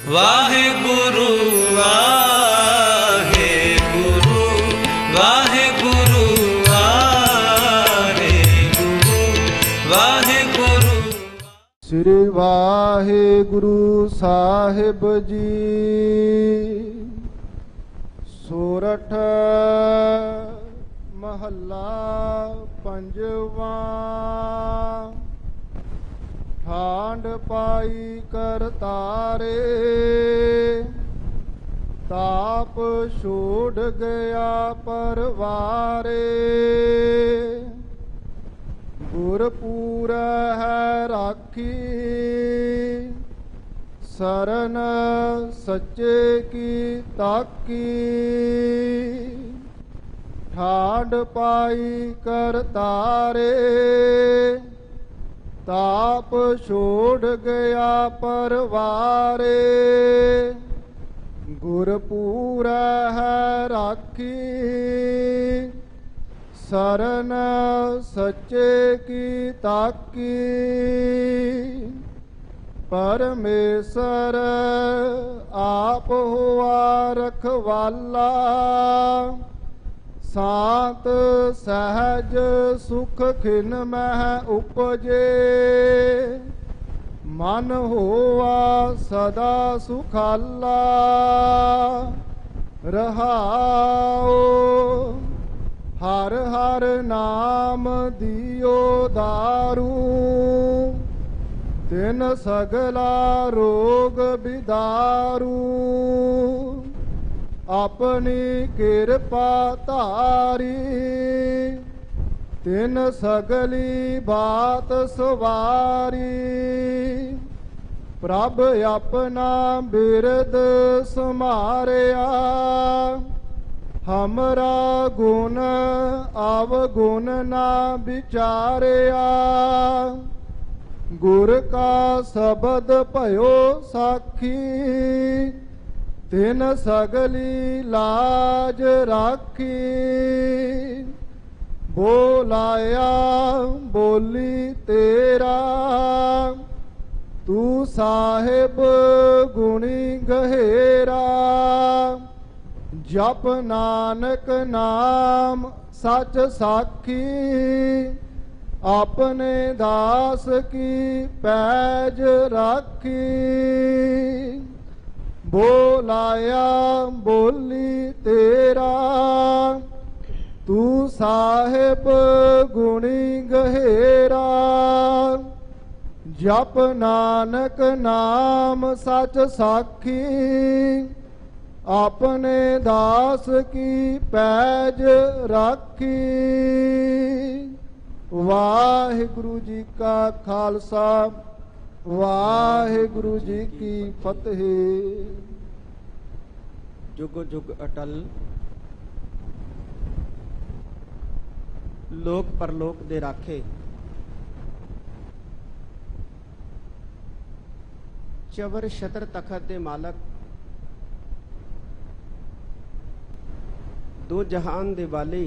ਵਾਹਿਗੁਰੂ ਵਾਹਿਗੁਰੂ ਵਾਹਿਗੁਰੂ ਵਾਹਿਗੁਰੂ ਵਾਹਿਗੁਰੂ। ਸ੍ਰੀ ਵਾਹਿਗੁਰੂ ਸਾਹਿਬ ਜੀ। ਸੋਰਠ ਮਹੱਲਾ ਪੰਜਵਾਂ। ਠਾਂਡ ਪਾਈ ਕਰਤਾਰੇ, ਤਾਪ ਛੋੜ ਗਿਆ ਪਰਵਾਰੇ। ਗੁਰਪੂਰ ਹੈ ਰਾਖੀ, ਸਰਨ ਸੱਚੇ ਕੀ ਤਾਕੀ। ਠਾਂਡ ਪਾਈ ਕਰਤਾਰੇ, ਤਾਪ ਛੋੜ ਗਿਆ ਪਰਵਾਰੇ। ਗੁਰਪੂਰ ਹੈ ਰਾਖੀ, ਸਰਨ ਸੱਚੇ ਕੀ ਤਾਕੀ। ਪਰਮੇਸ਼ਰ ਆਪ ਹੋਆ ਰਖਵਾਲਾ, ਸਾਤ ਸਹਿਜ ਸੁਖ ਖਿਨ ਮਹਿ ਉਪਜੇ। ਮਨ ਹੋਆ ਸਦਾ ਸੁਖਾਲਾ, ਰਹਾਓ ਹਰ ਹਰ ਨਾਮ ਦਿਓ ਦਾਰੂ। ਤਿਨ ਸਗਲਾ ਰੋਗ ਬਿਦਾਰੂ, ਆਪਣੀ ਕਿਰਪਾ ਧਾਰੀ। ਤਿਨ ਸਗਲੀ ਬਾਤ ਸਵਾਰੀ, ਪ੍ਰਭ ਆਪਣਾ ਬਿਰਦ ਸਮਾਰਿਆ। ਹਮਰਾ ਗੁਣ ਅਵਗੁਣ ਨਾ ਵਿਚਾਰਿਆ। ਗੁਰ ਕਾ ਸ਼ਬਦ ਭਇਓ ਸਾਖੀ, ਤਿਨ ਸਗਲੀ ਲਾਜ ਰਾਖੀ। ਬੋਲਾਇਆ ਬੋਲੀ ਤੇਰਾ, ਤੂੰ ਸਾਹਿਬ ਗੁਣੀ ਗਹਿਰਾ। ਜਪ ਨਾਨਕ ਨਾਮ ਸਚ ਸਾਖੀ, ਆਪਣੇ ਦਾਸ ਕੀ ਪੈਜ ਰਾਖੀ। ਬੋਲਾਇਆ ਬੋਲੀ ਤੇਰਾ, ਤੂੰ ਸਾਹਿਬ ਗੁਣੀ ਗਹਿਰਾ। ਜਪ ਨਾਨਕ ਨਾਮ ਸਚ ਸਾਖੀ, ਆਪਣੇ ਦਾਸ ਕੀ ਪੈਜ ਰਾਖੀ। ਵਾਹਿਗੁਰੂ ਜੀ ਕਾ ਖਾਲਸਾ, ਵਾਹਿਗੁਰੂ ਜੀ ਕੀ ਫਤਿਹ। जुग जुग अटल, लोक परलोक दे राखे। चवर छतर तखत दे मालक, दो जहान दे वाले।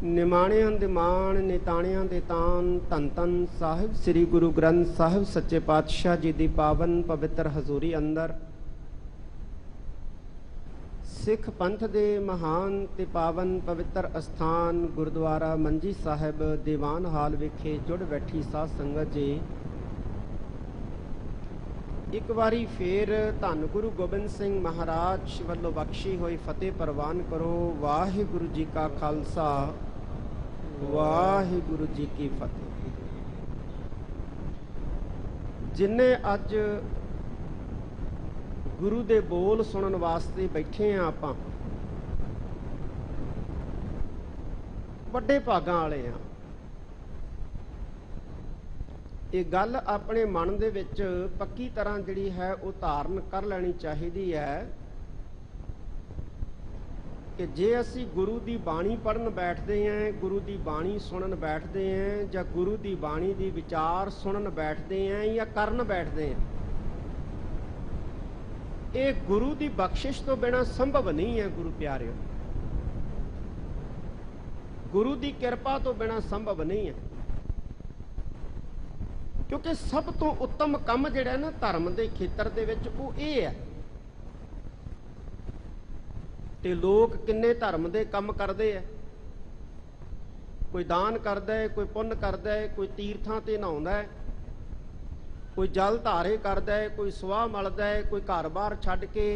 निमाणियां दे मान, निताणियां दे तान। धन धन साहिब श्री गुरु ग्रंथ साहिब सच्चे पातशाह जी दी पावन पवित्र हजूरी अंदर सिख पंथ दे महान ते पावन पवित्र अस्थान गुरुद्वारा मंजी साहिब दीवान हाल विखे जुड़ बैठी साध संगत जी। एक बारी फिर धन गुरु गोबिंद सिंह महाराज वल्लों बख्शी हुई फतेह प्रवान करो। वाहिगुरु जी का खालसा, वाहिगुरु जी की फतेह। जिन्ने अज गुरु दे बोल सुनन वास्ते बैठे हैं, आपां वड्डे भागां वाले हां। ये गल अपने मन दे विच पक्की तरह जिहड़ी है वो धारण कर लैनी चाहिदी है कि जे असी गुरु की बाणी पढ़न बैठते हैं, गुरु की बाणी सुनन बैठते हैं, या गुरु की बाणी की विचार सुनन बैठते हैं या करन बैठते हैं, ये गुरु की बख्शिश तो बिना संभव नहीं है। गुरु प्यारे, गुरु की कृपा तो बिना संभव नहीं है। क्योंकि सब तो उत्तम काम जिहड़ा ना धर्म के खेत्र दे विच वो ये है। ते लोग किन्ने धर्म के काम करते हैं, कोई दान करता है, कोई पुण्य करता है, कोई तीर्थां ते नहाउंदा है, कोई जल धारे करता है, कोई सुआह मलदा है, कोई घर बार छड्ड के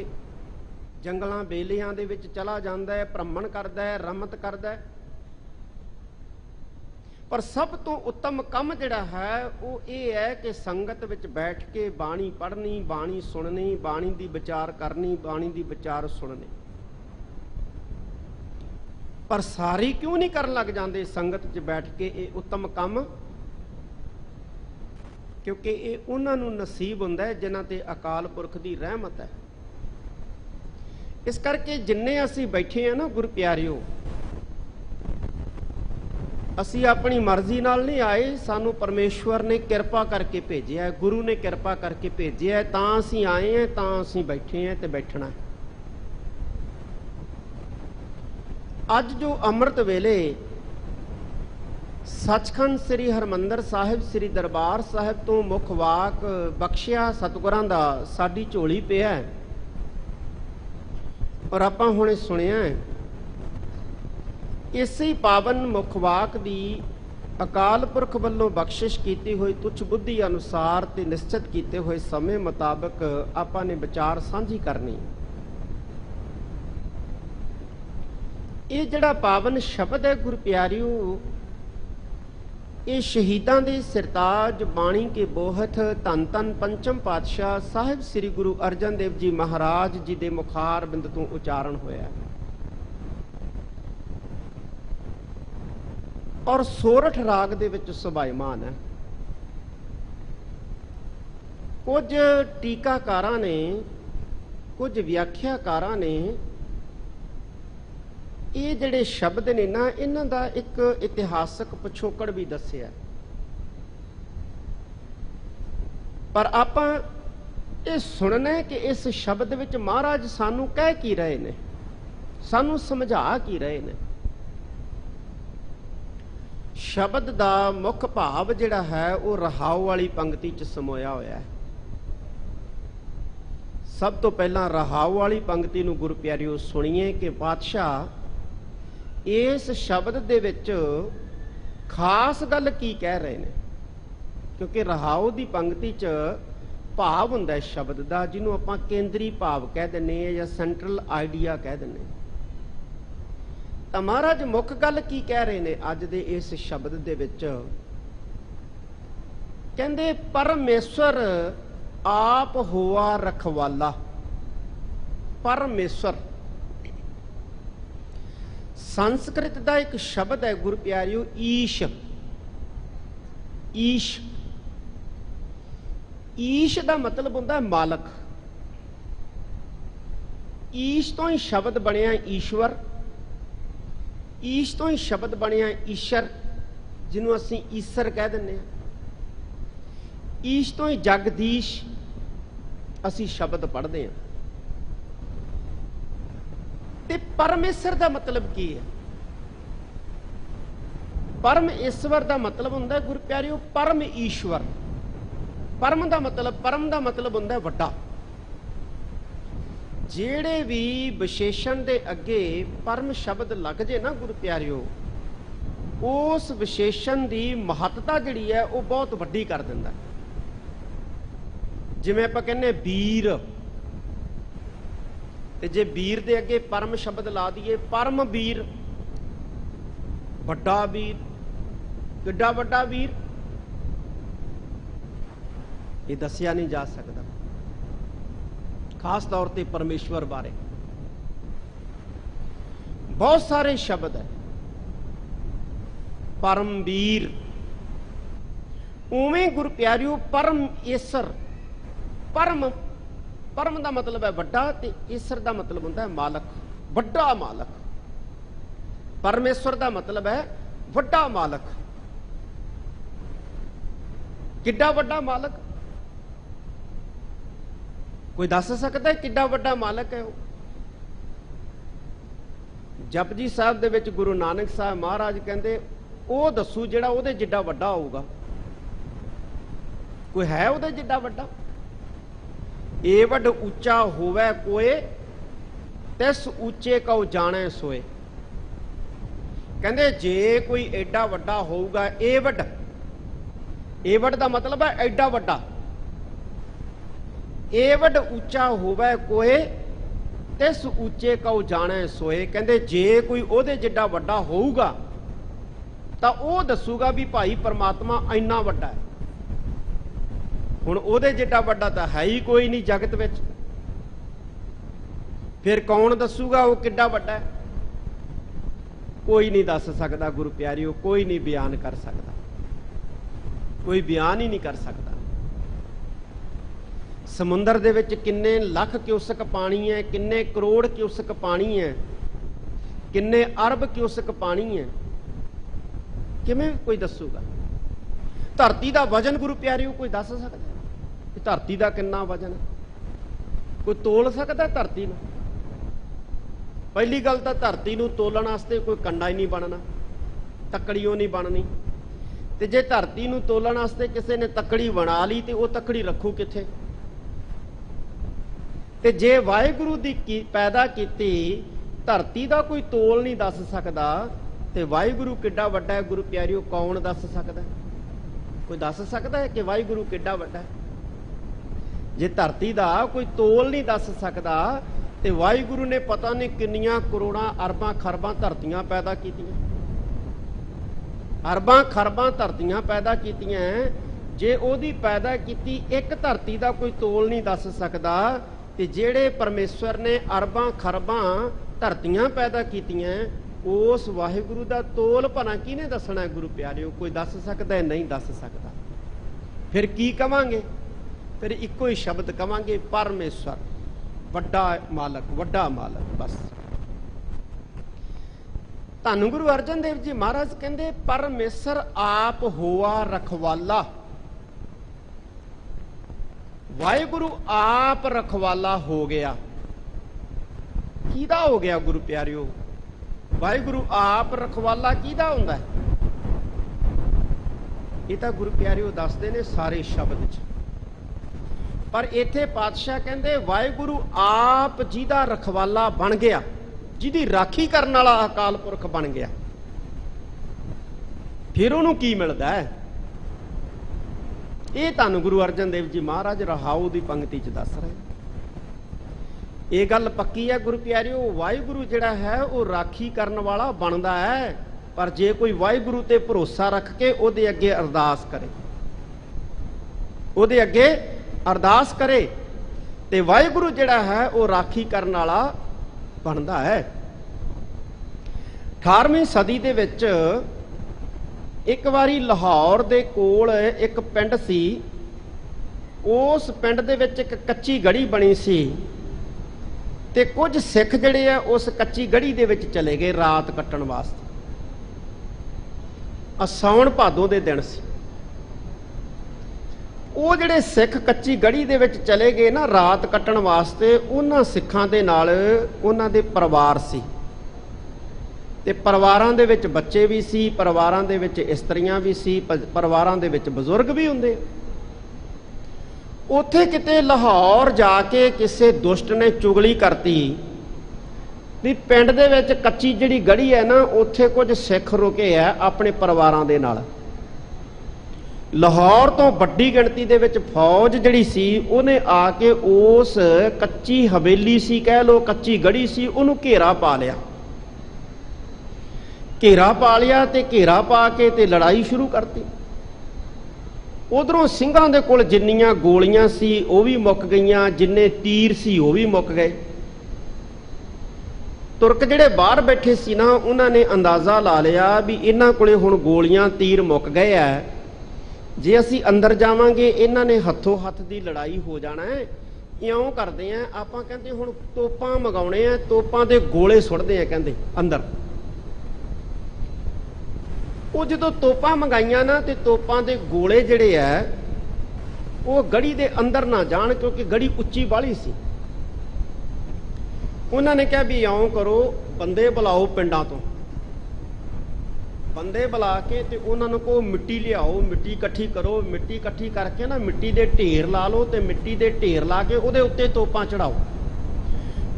जंगलों बेलियां दे विच चला जाता है, भ्रमण करता है, रमत करता है। पर सब तो उत्तम काम जिहड़ा है वो ये है कि संगत विच बैठ के बाणी पढ़नी, बाणी सुननी, बाणी दी विचार करनी, बाणी दी विचार सुननी। पर सारी क्यों नहीं करन लग जाते संगत च बैठ के ये उत्तम काम? क्योंकि ये उन्होंने नसीब हुंदा है जिन्हां ते अकाल पुरख की रहमत है। इस करके जिन्ने असी बैठे हैं ना गुरु प्यारिओ, असी अपनी मर्जी नाल नहीं आए, सानू परमेश्वर ने किरपा करके भेजिया है, गुरु ने किरपा करके भेजिया है, तां असी आए हैं, तां असी बैठे हैं ते बैठना है। अज जो अमृत वेले सचखंड श्री हरमंदर साहिब श्री दरबार साहिब तो मुख वाक बख्शिया सतगुरां दा साडी झोली पिया है और आपां हुणे सुनिया है, इसे पावन मुख वाक दी अकाल पुरख वल्लों बख्शिश कीती हुई तुच्छ बुद्धि अनुसार ते निश्चित कीते हुए समय मुताबक आपां ने विचार साझी करनी। ये जड़ा पावन शब्द है गुरु प्यारिओ, ये शहीदां दे सिरताज बाणी के बोहत धन धन पंचम पातशाह साहिब श्री गुरु अर्जन देव जी महाराज जी दे मुखार बिंद तो उचारण होया और सोरठ राग दे विच सुभाईमान है। कुछ टीकाकारां ने, कुछ व्याख्याकारां ने ये जिहड़े शब्द ने ना, इन्हां दा एक इतिहासक पिछोकड़ भी दस्सिया, पर आपां ये सुनना है कि इस शब्द विच महाराज सानू कह की रहे ने, सानू समझा की रहे ने। शब्द दा मुख भाव जिहड़ा है वो रहाओ वाली पंक्ति च समोया होया है। सब तो पहला रहाओ वाली पंक्ति नूं गुरु प्यारिओ सुणीए कि पातशाह इस शब्द दे विच खास गल की कह रहे हैं, क्योंकि रहाओ दी पंक्ति च भाव हुंदा है शब्द दा, जिन्हों आपां केंद्री भाव कह दिंदे या सेंट्रल आइडिया कह दिंदे। तां महाराज मुख गल की कह रहे हैं अज दे इस शब्द दे विच? कहंदे परमेश्वर आप होआ रखवाला। परमेश्वर संस्कृत का एक शब्द है गुरु प्यारिओ, ईश। ईश, ईश का मतलब होता है मालक। ईश तो ही शब्द बनया ईश्वर, ईश तो ही शब्द बनया ईश्वर, जिन्हों असी ईसर कह दिंदे। ईश तो ही जगदीश असी शब्द पढ़ते हैं। ते परमेश्वर का मतलब की है? परम ईश्वर का मतलब होंदा है गुरु प्यारिओ परम ईश्वर। परम का मतलब होंदा है वड्डा। जेड़े भी विशेषण दे अगे परम शब्द लग जे ना गुरु प्यारिओ, उस विशेषण की महत्ता जिहड़ी है वो बहुत वड्डी कर दिंदा। जिवें आपां कहने वीर, ते जे वीर दे अगे परम शब्द ला दिए, परम वीर, वड्डा वीर, किड्डा वड्डा वीर, ये दसिया नहीं जा सकता। खास तौर पे परमेश्वर बारे बहुत सारे शब्द है। परम वीर, उवें गुरु प्यारिओ परम ईसर। परम, परम का मतलब है वड्डा, ते ईसर का मतलब होता है मालक, वड्डा मालक। परमेश्वर का मतलब है वड्डा मालक। किड्डा वड्डा मालक? कोई दस सकता है किड्डा वड्डा मालक है वो? जपजी साहब दे विच गुरु नानक साहब महाराज कहते ओ दसू जिहड़ा ओहदे जिड्डा वड्डा होऊगा। कोई है उहदे जिड्डा वड्डा। एवड ऊंचा होवे कोए तिस ऊंचे कौ जाने सोए। कहंदे जे कोई एडा वड्डा होऊगा, एवड, एवड दा मतलब है एडा वड्डा। एवड ऊंचा होवे कोए तिस ऊंचे कौ जाने सोए। कहंदे जे कोई ओहदे जिड्डा वड्डा होऊगा तां ओह दसूगा भी भाई परमात्मा इन्ना वड्डा है। हुण ओहदे जिड्डा वड्डा तां है ही कोई नहीं जगत विच, फिर कौन दसूगा वो किड्डा वड्डा है? कोई नहीं दस सकता गुरु प्यारियो, कोई नहीं बयान कर सकता, कोई बयान ही नहीं कर सकता। समुंदर दे विच किन्ने लख क्यूसक पानी है, किन्ने करोड़ क्यूसक पानी है, किन्ने अरब क्यूसक पानी है, किवें कोई दसूगा? धरती दा वजन गुरु प्यारियो कोई दस सकदा? धरती दा किन्ना वजन है? कोई तोल सकदा धरती नूं? पहली गल तां धरती नूं तोलण वास्ते कोई कंडा ही नहीं बनना, तकड़ियों नहीं बननी। ते जे धरती नूं तोलण वास्ते किसी ने तकड़ी बना ली ते वो तकड़ी रखू किथे? ते जे वाहिगुरू दी पैदा कीती धरती दा कोई तोल नहीं दस सकदा ते वाहिगुरू किड्डा वड्डा है गुरु प्यारियो, कौन दस सकदा? कोई दस सकदा है कि वाहिगुरू किड्डा वड्डा है? जे धरती दा कोई तोल नहीं दस सकदा ते वाहिगुरू ने पता नहीं किन्नियां करोड़ां अरबां खरबां धरतियां पैदा कीतियां, अरबां खरबां धरतियां पैदा कीतियां। जे ओदी पैदा कीती एक धरती दा कोई तोल नहीं दस सकदा ते जेड़े परमेश्वर ने अरबां खरबां धरतियां पैदा कीतियां उस वाहिगुरू दा तोल भला किहने दसना है गुरु प्यारियो? कोई दस सकदा है? नहीं दस सकदा। फिर की कवांगे? फिर इक्को ही शब्द कवांगे, परमेश्वर वड्डा मालक, वड्डा मालक, बस। धन गुरु अर्जन देव जी महाराज कहंदे परमेश्वर आप होआ रखवाला। वाहिगुरू आप रखवाला हो गया। किहदा हो गया गुरु प्यारियो? वाहिगुरू आप रखवाला किहदा हुंदा है? ये तां गुरु प्यारियो दसदे ने सारे शब्द च, पर इत्थे पातशाह कहंदे वाहिगुरू आप जिहदा रखवाला बन गया, जिहदी राखी करन वाला अकाल पुरख बन गया, फिर उहनूं की मिलदा है? ये धन गुरु अर्जन देव जी महाराज रहाऊ दी पंक्ति च दस रहे। ये गल पक्की है गुरु प्यारियो, वाहिगुरू जिहड़ा है वो राखी करन वाला बनदा है, पर जे कोई वाहिगुरू ते भरोसा रख के ओहदे अगे अरदास करे, ओहदे अगे अरदास करे ते वाहिगुरू जिहड़ा है वो राखी करन वाला बनदा है। 18वीं सदी दे विच एक वारी लाहौर दे कोल एक पिंड सी, उस पिंड दे विच एक कच्ची गढ़ी बनी सी ते कुछ सिख जिहड़े आ उस कच्ची गढ़ी दे विच चले गए रात कट्टण वास्ते। साउण भादों दे दिन सी। ਉਹ ਜਿਹੜੇ ਸਿੱਖ ਕੱਚੀ ਗੜੀ ਦੇ ਵਿੱਚ ਚਲੇ ਗਏ ਨਾ ਰਾਤ ਕੱਟਣ ਵਾਸਤੇ, ਉਹਨਾਂ ਸਿੱਖਾਂ ਦੇ ਨਾਲ ਉਹਨਾਂ ਦੇ ਪਰਿਵਾਰ ਸੀ ਤੇ ਪਰਿਵਾਰਾਂ ਦੇ ਵਿੱਚ ਬੱਚੇ ਵੀ ਸੀ, ਪਰਿਵਾਰਾਂ ਦੇ ਵਿੱਚ ਇਸਤਰੀਆਂ ਵੀ ਸੀ, ਪਰਿਵਾਰਾਂ ਦੇ ਵਿੱਚ ਬਜ਼ੁਰਗ ਵੀ ਹੁੰਦੇ। ਉੱਥੇ ਕਿਤੇ ਲਾਹੌਰ ਜਾ ਕੇ ਕਿਸੇ ਦੁਸ਼ਟ ਨੇ ਚੁਗਲੀ ਕਰਤੀ ਵੀ ਪਿੰਡ ਦੇ ਵਿੱਚ ਕੱਚੀ ਜਿਹੜੀ ਗੜੀ ਹੈ ਨਾ ਉੱਥੇ ਕੁਝ ਸਿੱਖ ਰੁਕੇ ਆ ਆਪਣੇ ਪਰਿਵਾਰਾਂ ਦੇ ਨਾਲ। ਲਾਹੌਰ ਤੋਂ ਵੱਡੀ ਗਿਣਤੀ ਦੇ ਵਿੱਚ ਫੌਜ ਜਿਹੜੀ ਸੀ ਉਹਨੇ ਆ ਕੇ ਉਸ ਕੱਚੀ ਹਵੇਲੀ ਸੀ, ਕਹਿ ਲੋ ਕੱਚੀ ਗੜੀ ਸੀ, ਉਹਨੂੰ ਘੇਰਾ ਪਾ ਲਿਆ। ਘੇਰਾ ਪਾ ਲਿਆ ਤੇ ਘੇਰਾ ਪਾ ਕੇ ਤੇ ਲੜਾਈ ਸ਼ੁਰੂ ਕਰਤੀ। ਉਧਰੋਂ ਸਿੰਘਾਂ ਦੇ ਕੋਲ ਜਿੰਨੀਆਂ ਗੋਲੀਆਂ ਸੀ ਉਹ ਵੀ ਮੁੱਕ ਗਈਆਂ, ਜਿੰਨੇ ਤੀਰ ਸੀ ਉਹ ਵੀ ਮੁੱਕ ਗਏ। ਤੁਰਕ ਜਿਹੜੇ ਬਾਹਰ ਬੈਠੇ ਸੀ ਨਾ ਉਹਨਾਂ ਨੇ ਅੰਦਾਜ਼ਾ ਲਾ ਲਿਆ ਵੀ ਇਹਨਾਂ ਕੋਲੇ ਹੁਣ ਗੋਲੀਆਂ ਤੀਰ ਮੁੱਕ ਗਏ ਆ, ਜੇ ਅਸੀਂ ਅੰਦਰ ਜਾਵਾਂਗੇ ਇਹਨਾਂ ਨੇ ਹੱਥੋਂ ਹੱਥ ਦੀ ਲੜਾਈ ਹੋ ਜਾਣਾ ਹੈ। ਇਉਂ ਕਰਦੇ ਆ ਆਪਾਂ, ਕਹਿੰਦੇ ਹੁਣ ਤੋਪਾਂ ਮੰਗਾਉਣੇ ਆ, ਤੋਪਾਂ ਦੇ ਗੋਲੇ ਸੁੱਟਦੇ ਆ ਕਹਿੰਦੇ ਅੰਦਰ। ਉਹ ਜਦੋਂ ਤੋਪਾਂ ਮੰਗਾਈਆਂ ਨਾ ਤੇ ਤੋਪਾਂ ਦੇ ਗੋਲੇ ਜਿਹੜੇ ਆ ਉਹ ਗੜੀ ਦੇ ਅੰਦਰ ਨਾ ਜਾਣ, ਕਿਉਂਕਿ ਗੜੀ ਉੱਚੀ ਬਾਹਲੀ ਸੀ। ਉਹਨਾਂ ਨੇ ਕਿਹਾ ਵੀ ਇਉਂ ਕਰੋ, ਬੰਦੇ ਬੁਲਾਓ ਪਿੰਡਾਂ ਤੋਂ, ਬੰਦੇ ਬੁਲਾ ਕੇ ਤੇ ਉਹਨਾਂ ਨੂੰ ਕਹੋ ਮਿੱਟੀ ਲਿਆਓ, ਮਿੱਟੀ ਇਕੱਠੀ ਕਰੋ। ਮਿੱਟੀ ਇਕੱਠੀ ਕਰਕੇ ਨਾ ਮਿੱਟੀ ਦੇ ਢੇਰ ਲਾ ਲਓ ਤੇ ਮਿੱਟੀ ਦੇ ਢੇਰ ਲਾ ਕੇ ਉਹਦੇ ਉੱਤੇ ਤੋਪਾਂ ਚੜਾਓ,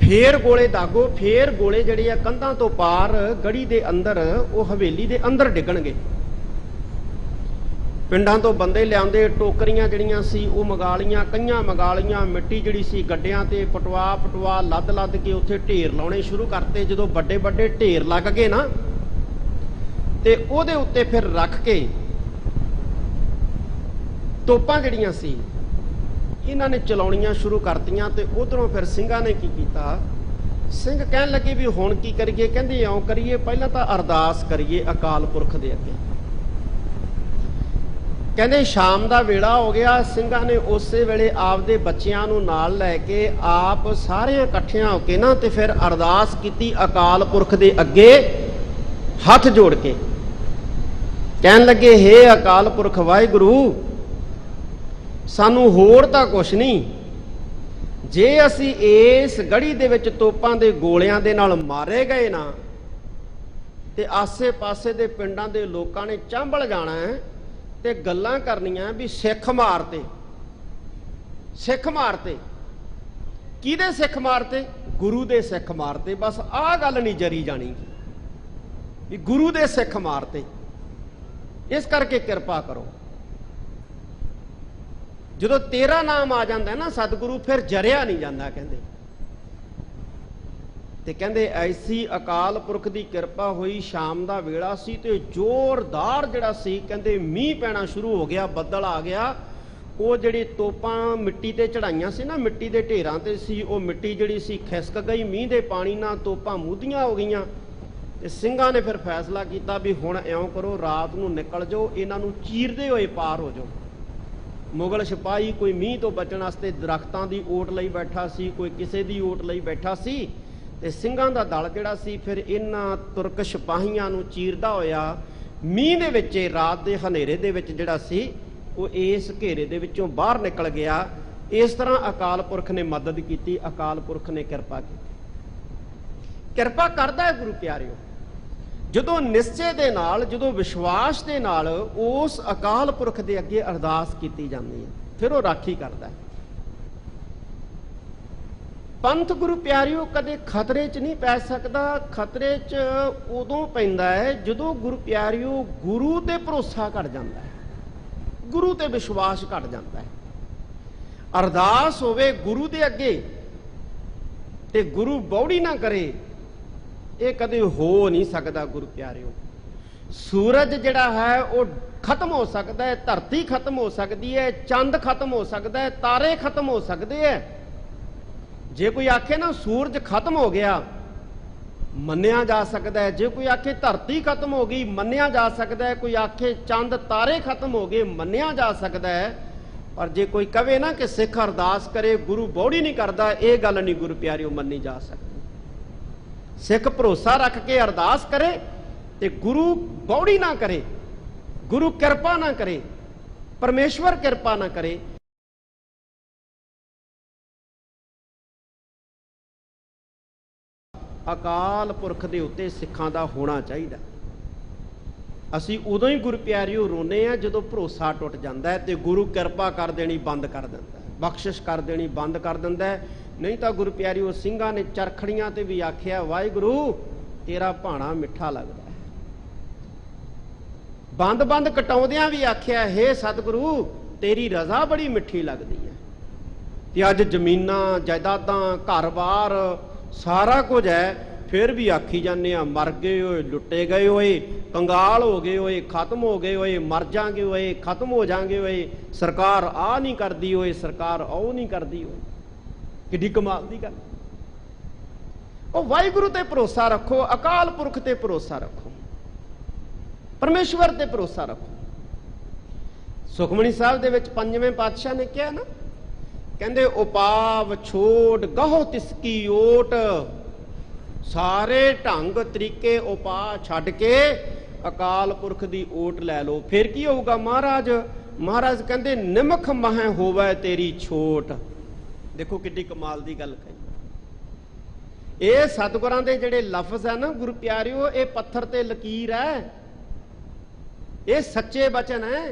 ਫੇਰ ਗੋਲੇ ਦਾਗੋ। ਫੇਰ ਗੋਲੇ ਜਿਹੜੇ ਆ ਕੰਧਾਂ ਤੋਂ ਪਾਰ ਗੜੀ ਦੇ ਅੰਦਰ, ਉਹ ਹਵੇਲੀ ਦੇ ਅੰਦਰ ਡਿੱਗਣਗੇ। ਪਿੰਡਾਂ ਤੋਂ ਬੰਦੇ ਲਿਆਉਂਦੇ, ਟੋਕਰੀਆਂ ਜਿਹੜੀਆਂ ਸੀ ਉਹ ਮੰਗਾ ਲਈਆਂ, ਕਈਆਂ ਮੰਗਾ ਲਈਆਂ। ਮਿੱਟੀ ਜਿਹੜੀ ਸੀ ਗੱਡਿਆਂ ਤੇ ਪਟਵਾ ਲੱਦ ਕੇ ਉੱਥੇ ਢੇਰ ਲਾਉਣੇ ਸ਼ੁਰੂ ਕਰਤੇ। ਜਦੋਂ ਵੱਡੇ ਵੱਡੇ ਢੇਰ ਲੱਗ ਗਏ ਨਾ ਤੇ ਉਹਦੇ ਉੱਤੇ ਫਿਰ ਰੱਖ ਕੇ ਤੋਪਾਂ ਜਿਹੜੀਆਂ ਸੀ ਇਹਨਾਂ ਨੇ ਚਲਾਉਣੀਆਂ ਸ਼ੁਰੂ ਕਰਤੀਆਂ। ਤੇ ਉਧਰੋਂ ਫਿਰ ਸਿੰਘਾਂ ਨੇ ਕੀ ਕੀਤਾ, ਸਿੰਘ ਕਹਿਣ ਲੱਗੇ ਵੀ ਹੁਣ ਕੀ ਕਰੀਏ? ਕਹਿੰਦੇ ਇਉਂ ਕਰੀਏ, ਪਹਿਲਾਂ ਤਾਂ ਅਰਦਾਸ ਕਰੀਏ ਅਕਾਲ ਪੁਰਖ ਦੇ ਅੱਗੇ। ਕਹਿੰਦੇ ਸ਼ਾਮ ਦਾ ਵੇਲਾ ਹੋ ਗਿਆ। ਸਿੰਘਾਂ ਨੇ ਉਸੇ ਵੇਲੇ ਆਪਦੇ ਬੱਚਿਆਂ ਨੂੰ ਨਾਲ ਲੈ ਕੇ ਆਪ ਸਾਰੇ ਇਕੱਠਿਆਂ ਹੋ ਕੇ ਨਾ ਤੇ ਫਿਰ ਅਰਦਾਸ ਕੀਤੀ ਅਕਾਲ ਪੁਰਖ ਦੇ ਅੱਗੇ ਹੱਥ ਜੋੜ ਕੇ। ਕਹਿਣ ਲੱਗੇ ਹੇ ਅਕਾਲ ਪੁਰਖ ਵਾਹਿਗੁਰੂ, ਸਾਨੂੰ ਹੋਰ ਤਾਂ ਕੁਛ ਨਹੀਂ, ਜੇ ਅਸੀਂ ਇਸ ਗੜੀ ਦੇ ਵਿੱਚ ਤੋਪਾਂ ਦੇ ਗੋਲਿਆਂ ਦੇ ਨਾਲ ਮਾਰੇ ਗਏ ਨਾ ਤੇ ਆਸੇ ਪਾਸੇ ਦੇ ਪਿੰਡਾਂ ਦੇ ਲੋਕਾਂ ਨੇ ਚਾਂਬਲ ਜਾਣਾ ਹੈ ਤੇ ਗੱਲਾਂ ਕਰਨੀਆਂ ਵੀ ਸਿੱਖ ਮਾਰਤੇ, ਸਿੱਖ ਮਾਰਤੇ। ਕਿਹਦੇ ਸਿੱਖ ਮਾਰਤੇ? ਗੁਰੂ ਦੇ ਸਿੱਖ ਮਾਰਤੇ। ਬਸ ਆਹ ਗੱਲ ਨਹੀਂ ਜਰੀ ਜਾਣੀ ਵੀ ਗੁਰੂ ਦੇ ਸਿੱਖ ਮਾਰਤੇ। ਇਸ ਕਰਕੇ ਕਿਰਪਾ ਕਰੋ। ਜਦੋਂ ਤੇਰਾ ਨਾਮ ਆ ਜਾਂਦਾ ਨਾ ਸਤਿਗੁਰੂ, ਫਿਰ ਜਰਿਆ ਨਹੀਂ ਜਾਂਦਾ ਕਹਿੰਦੇ। ਤੇ ਕਹਿੰਦੇ ਐਸੀ ਅਕਾਲ ਪੁਰਖ ਦੀ ਕਿਰਪਾ ਹੋਈ। ਸ਼ਾਮ ਦਾ ਵੇਲਾ ਸੀ ਤੇ ਜ਼ੋਰਦਾਰ ਜਿਹੜਾ ਸੀ ਕਹਿੰਦੇ ਮੀਂਹ ਪੈਣਾ ਸ਼ੁਰੂ ਹੋ ਗਿਆ, ਬੱਦਲ ਆ ਗਿਆ। ਉਹ ਜਿਹੜੀ ਤੋਪਾਂ ਮਿੱਟੀ ਤੇ ਚੜਾਈਆਂ ਸੀ ਨਾ, ਮਿੱਟੀ ਦੇ ਢੇਰਾਂ ਤੇ ਸੀ, ਉਹ ਮਿੱਟੀ ਜਿਹੜੀ ਸੀ ਖਿਸਕ ਗਈ ਮੀਂਹ ਦੇ ਪਾਣੀ ਨਾਲ, ਤੋਪਾਂ ਮੂਧੀਆਂ ਹੋ ਗਈਆਂ। ਤੇ ਸਿੰਘਾਂ ਨੇ ਫਿਰ ਫੈਸਲਾ ਕੀਤਾ ਵੀ ਹੁਣ ਇਉਂ ਕਰੋ, ਰਾਤ ਨੂੰ ਨਿਕਲ ਜਾਓ, ਇਹਨਾਂ ਨੂੰ ਚੀਰਦੇ ਹੋਏ ਪਾਰ ਹੋ ਜਾਓ। ਮੁਗਲ ਸਿਪਾਹੀ ਕੋਈ ਮੀਂਹ ਤੋਂ ਬਚਣ ਵਾਸਤੇ ਦਰਖਤਾਂ ਦੀ ਓਟ ਲਈ ਬੈਠਾ ਸੀ, ਕੋਈ ਕਿਸੇ ਦੀ ਓਟ ਲਈ ਬੈਠਾ ਸੀ। ਤੇ ਸਿੰਘਾਂ ਦਾ ਦਲ ਜਿਹੜਾ ਸੀ ਫਿਰ ਇਹਨਾਂ ਤੁਰਕ ਸਿਪਾਹੀਆਂ ਨੂੰ ਚੀਰਦਾ ਹੋਇਆ ਮੀਂਹ ਦੇ ਵਿੱਚ, ਰਾਤ ਦੇ ਹਨੇਰੇ ਦੇ ਵਿੱਚ ਜਿਹੜਾ ਸੀ ਉਹ ਇਸ ਘੇਰੇ ਦੇ ਵਿੱਚੋਂ ਬਾਹਰ ਨਿਕਲ ਗਿਆ। ਇਸ ਤਰ੍ਹਾਂ ਅਕਾਲ ਪੁਰਖ ਨੇ ਮਦਦ ਕੀਤੀ, ਅਕਾਲ ਪੁਰਖ ਨੇ ਕਿਰਪਾ ਕੀਤੀ। ਕਿਰਪਾ ਕਰਦਾ ਹੈ ਗੁਰੂ ਪਿਆਰਿਓ ਜਦੋਂ ਨਿਸ਼ਚੇ ਦੇ ਨਾਲ, ਜਦੋਂ ਵਿਸ਼ਵਾਸ ਦੇ ਨਾਲ ਉਸ ਅਕਾਲ ਪੁਰਖ ਦੇ ਅੱਗੇ ਅਰਦਾਸ ਕੀਤੀ ਜਾਂਦੀ ਹੈ, ਫਿਰ ਉਹ ਰਾਖੀ ਕਰਦਾ ਹੈ। ਪੰਥ ਗੁਰੂ ਪਿਆਰਿਓ ਕਦੇ ਖਤਰੇ 'ਚ ਨਹੀਂ ਪੈ ਸਕਦਾ। ਖਤਰੇ 'ਚ ਉਦੋਂ ਪੈਂਦਾ ਹੈ ਜਦੋਂ ਗੁਰੂ ਪਿਆਰਿਓ ਗੁਰੂ ਤੇ ਭਰੋਸਾ ਘਟ ਜਾਂਦਾ ਹੈ, ਗੁਰੂ ਤੇ ਵਿਸ਼ਵਾਸ ਘਟ ਜਾਂਦਾ ਹੈ। ਅਰਦਾਸ ਹੋਵੇ ਗੁਰੂ ਦੇ ਅੱਗੇ ਤੇ ਗੁਰੂ ਬੌੜੀ ਨਾ ਕਰੇ, ਇਹ ਕਦੇ ਹੋ ਨਹੀਂ ਸਕਦਾ ਗੁਰੂ ਪਿਆਰਿਓ। ਸੂਰਜ ਜਿਹੜਾ ਹੈ ਉਹ ਖਤਮ ਹੋ ਸਕਦਾ ਹੈ, ਧਰਤੀ ਖਤਮ ਹੋ ਸਕਦੀ ਹੈ, ਚੰਦ ਖਤਮ ਹੋ ਸਕਦਾ ਹੈ, ਤਾਰੇ ਖਤਮ ਹੋ ਸਕਦੇ ਹੈ। ਜੇ ਕੋਈ ਆਖੇ ਨਾ ਸੂਰਜ ਖਤਮ ਹੋ ਗਿਆ, ਮੰਨਿਆ ਜਾ ਸਕਦਾ ਹੈ। ਜੇ ਕੋਈ ਆਖੇ ਧਰਤੀ ਖਤਮ ਹੋ ਗਈ, ਮੰਨਿਆ ਜਾ ਸਕਦਾ ਹੈ। ਕੋਈ ਆਖੇ ਚੰਦ ਤਾਰੇ ਖਤਮ ਹੋ ਗਏ, ਮੰਨਿਆ ਜਾ ਸਕਦਾ ਹੈ। ਪਰ ਜੇ ਕੋਈ ਕਵੇ ਨਾ ਕਿ ਸਿੱਖ ਅਰਦਾਸ ਕਰੇ ਗੁਰੂ ਬੌੜੀ ਨਹੀਂ ਕਰਦਾ, ਇਹ ਗੱਲ ਨਹੀਂ ਗੁਰੂ ਪਿਆਰਿਓ ਮੰਨੀ ਜਾ ਸਕਦੀ। ਸਿੱਖ ਭਰੋਸਾ ਰੱਖ ਕੇ ਅਰਦਾਸ ਕਰੇ ਤੇ ਗੁਰੂ ਬੌੜੀ ਨਾ ਕਰੇ, ਗੁਰੂ ਕਿਰਪਾ ਨਾ ਕਰੇ, ਪਰਮੇਸ਼ਵਰ ਕਿਰਪਾ ਨਾ ਕਰੇ। ਅਕਾਲ ਪੁਰਖ ਦੇ ਉੱਤੇ ਸਿੱਖਾਂ ਦਾ ਹੋਣਾ ਚਾਹੀਦਾ। ਅਸੀਂ ਉਦੋਂ ਹੀ ਗੁਰੂ ਪਿਆਰਿਓ ਰੋਨੇ ਆ ਜਦੋਂ ਭਰੋਸਾ ਟੁੱਟ ਜਾਂਦਾ ਹੈ ਤੇ ਗੁਰੂ ਕਿਰਪਾ ਕਰ ਦੇਣੀ ਬੰਦ ਕਰ ਦਿੰਦਾ ਹੈ, ਬਖਸ਼ਿਸ਼ ਕਰ ਦੇਣੀ ਬੰਦ ਕਰ ਦਿੰਦਾ ਹੈ। ਨਹੀਂ ਤਾਂ ਗੁਰੂ ਪਿਆਰਿਓ ਸਿੰਘਾਂ ਨੇ ਚਰਖੜੀਆਂ ਤੇ ਵੀ ਆਖਿਆ ਵਾਹਿਗੁਰੂ ਤੇਰਾ ਭਾਣਾ ਮਿੱਠਾ ਲੱਗਦਾ ਹੈ। ਬੰਦ ਕਟਾਉਂਦਿਆਂ ਵੀ ਆਖਿਆ ਹੇ ਸਤਿਗੁਰੂ ਤੇਰੀ ਰਜ਼ਾ ਬੜੀ ਮਿੱਠੀ ਲੱਗਦੀ ਹੈ। ਤੇ ਅੱਜ ਜ਼ਮੀਨਾਂ ਜਾਇਦਾਦਾਂ ਘਰ-ਬਾਰ ਸਾਰਾ ਕੁਝ ਹੈ, ਫਿਰ ਵੀ ਆਖੀ ਜਾਂਦੇ ਆ ਮਰ ਗਏ ਹੋਏ, ਲੁੱਟੇ ਗਏ ਹੋਏ, ਕੰਗਾਲ ਹੋ ਗਏ ਹੋਏ, ਖਤਮ ਹੋ ਗਏ ਹੋਏ, ਮਰ ਜਾਗੇ ਹੋਏ, ਖਤਮ ਹੋ ਜਾਗੇ ਹੋਏ, ਸਰਕਾਰ ਆ ਨਹੀਂ ਕਰਦੀ ਹੋਏ, ਸਰਕਾਰ ਉਹ ਨਹੀਂ ਕਰਦੀ ਹੋਏ। ਕਿੱਡੀ ਕਮਾਲ ਦੀ ਗੱਲ। ਉਹ ਵਾਹਿਗੁਰੂ ਤੇ ਭਰੋਸਾ ਰੱਖੋ, ਅਕਾਲ ਪੁਰਖ ਤੇ ਭਰੋਸਾ ਰੱਖੋ, ਪਰਮੇਸ਼ਵਰ ਤੇ ਭਰੋਸਾ ਰੱਖੋ। ਸੁਖਮਨੀ ਸਾਹਿਬ ਦੇ ਵਿੱਚ ਪੰਜਵੇਂ ਪਾਤਸ਼ਾਹ ਨੇ ਕਿਹਾ ਨਾ, ਕਹਿੰਦੇ ਉਪਾਵ ਛੋੜ ਗਹੋ ਤਿਸਕੀ ਓਟ, ਸਾਰੇ ਢੰਗ ਤਰੀਕੇ ਉਪਾਅ ਛੱਡ ਕੇ ਅਕਾਲ ਪੁਰਖ ਦੀ ਓਟ ਲੈ ਲਓ। ਫਿਰ ਕੀ ਹੋਊਗਾ? ਮਹਾਰਾਜ ਕਹਿੰਦੇ ਨਿਮਖ ਮਹਿ ਹੋਵੇ ਤੇਰੀ ਛੋਟ। ਦੇਖੋ ਕਿੱਡੀ ਕਮਾਲ ਦੀ ਗੱਲ ਕਹੀ। ਇਹ ਸਤਿਗੁਰਾਂ ਦੇ ਜਿਹੜੇ ਲਫ਼ਜ਼ ਹੈ ਨਾ ਗੁਰੂ ਪਿਆਰਿਓ, ਇਹ ਪੱਥਰ ਤੇ ਲਕੀਰ ਹੈ, ਇਹ ਸੱਚੇ ਬਚਨ ਹੈ,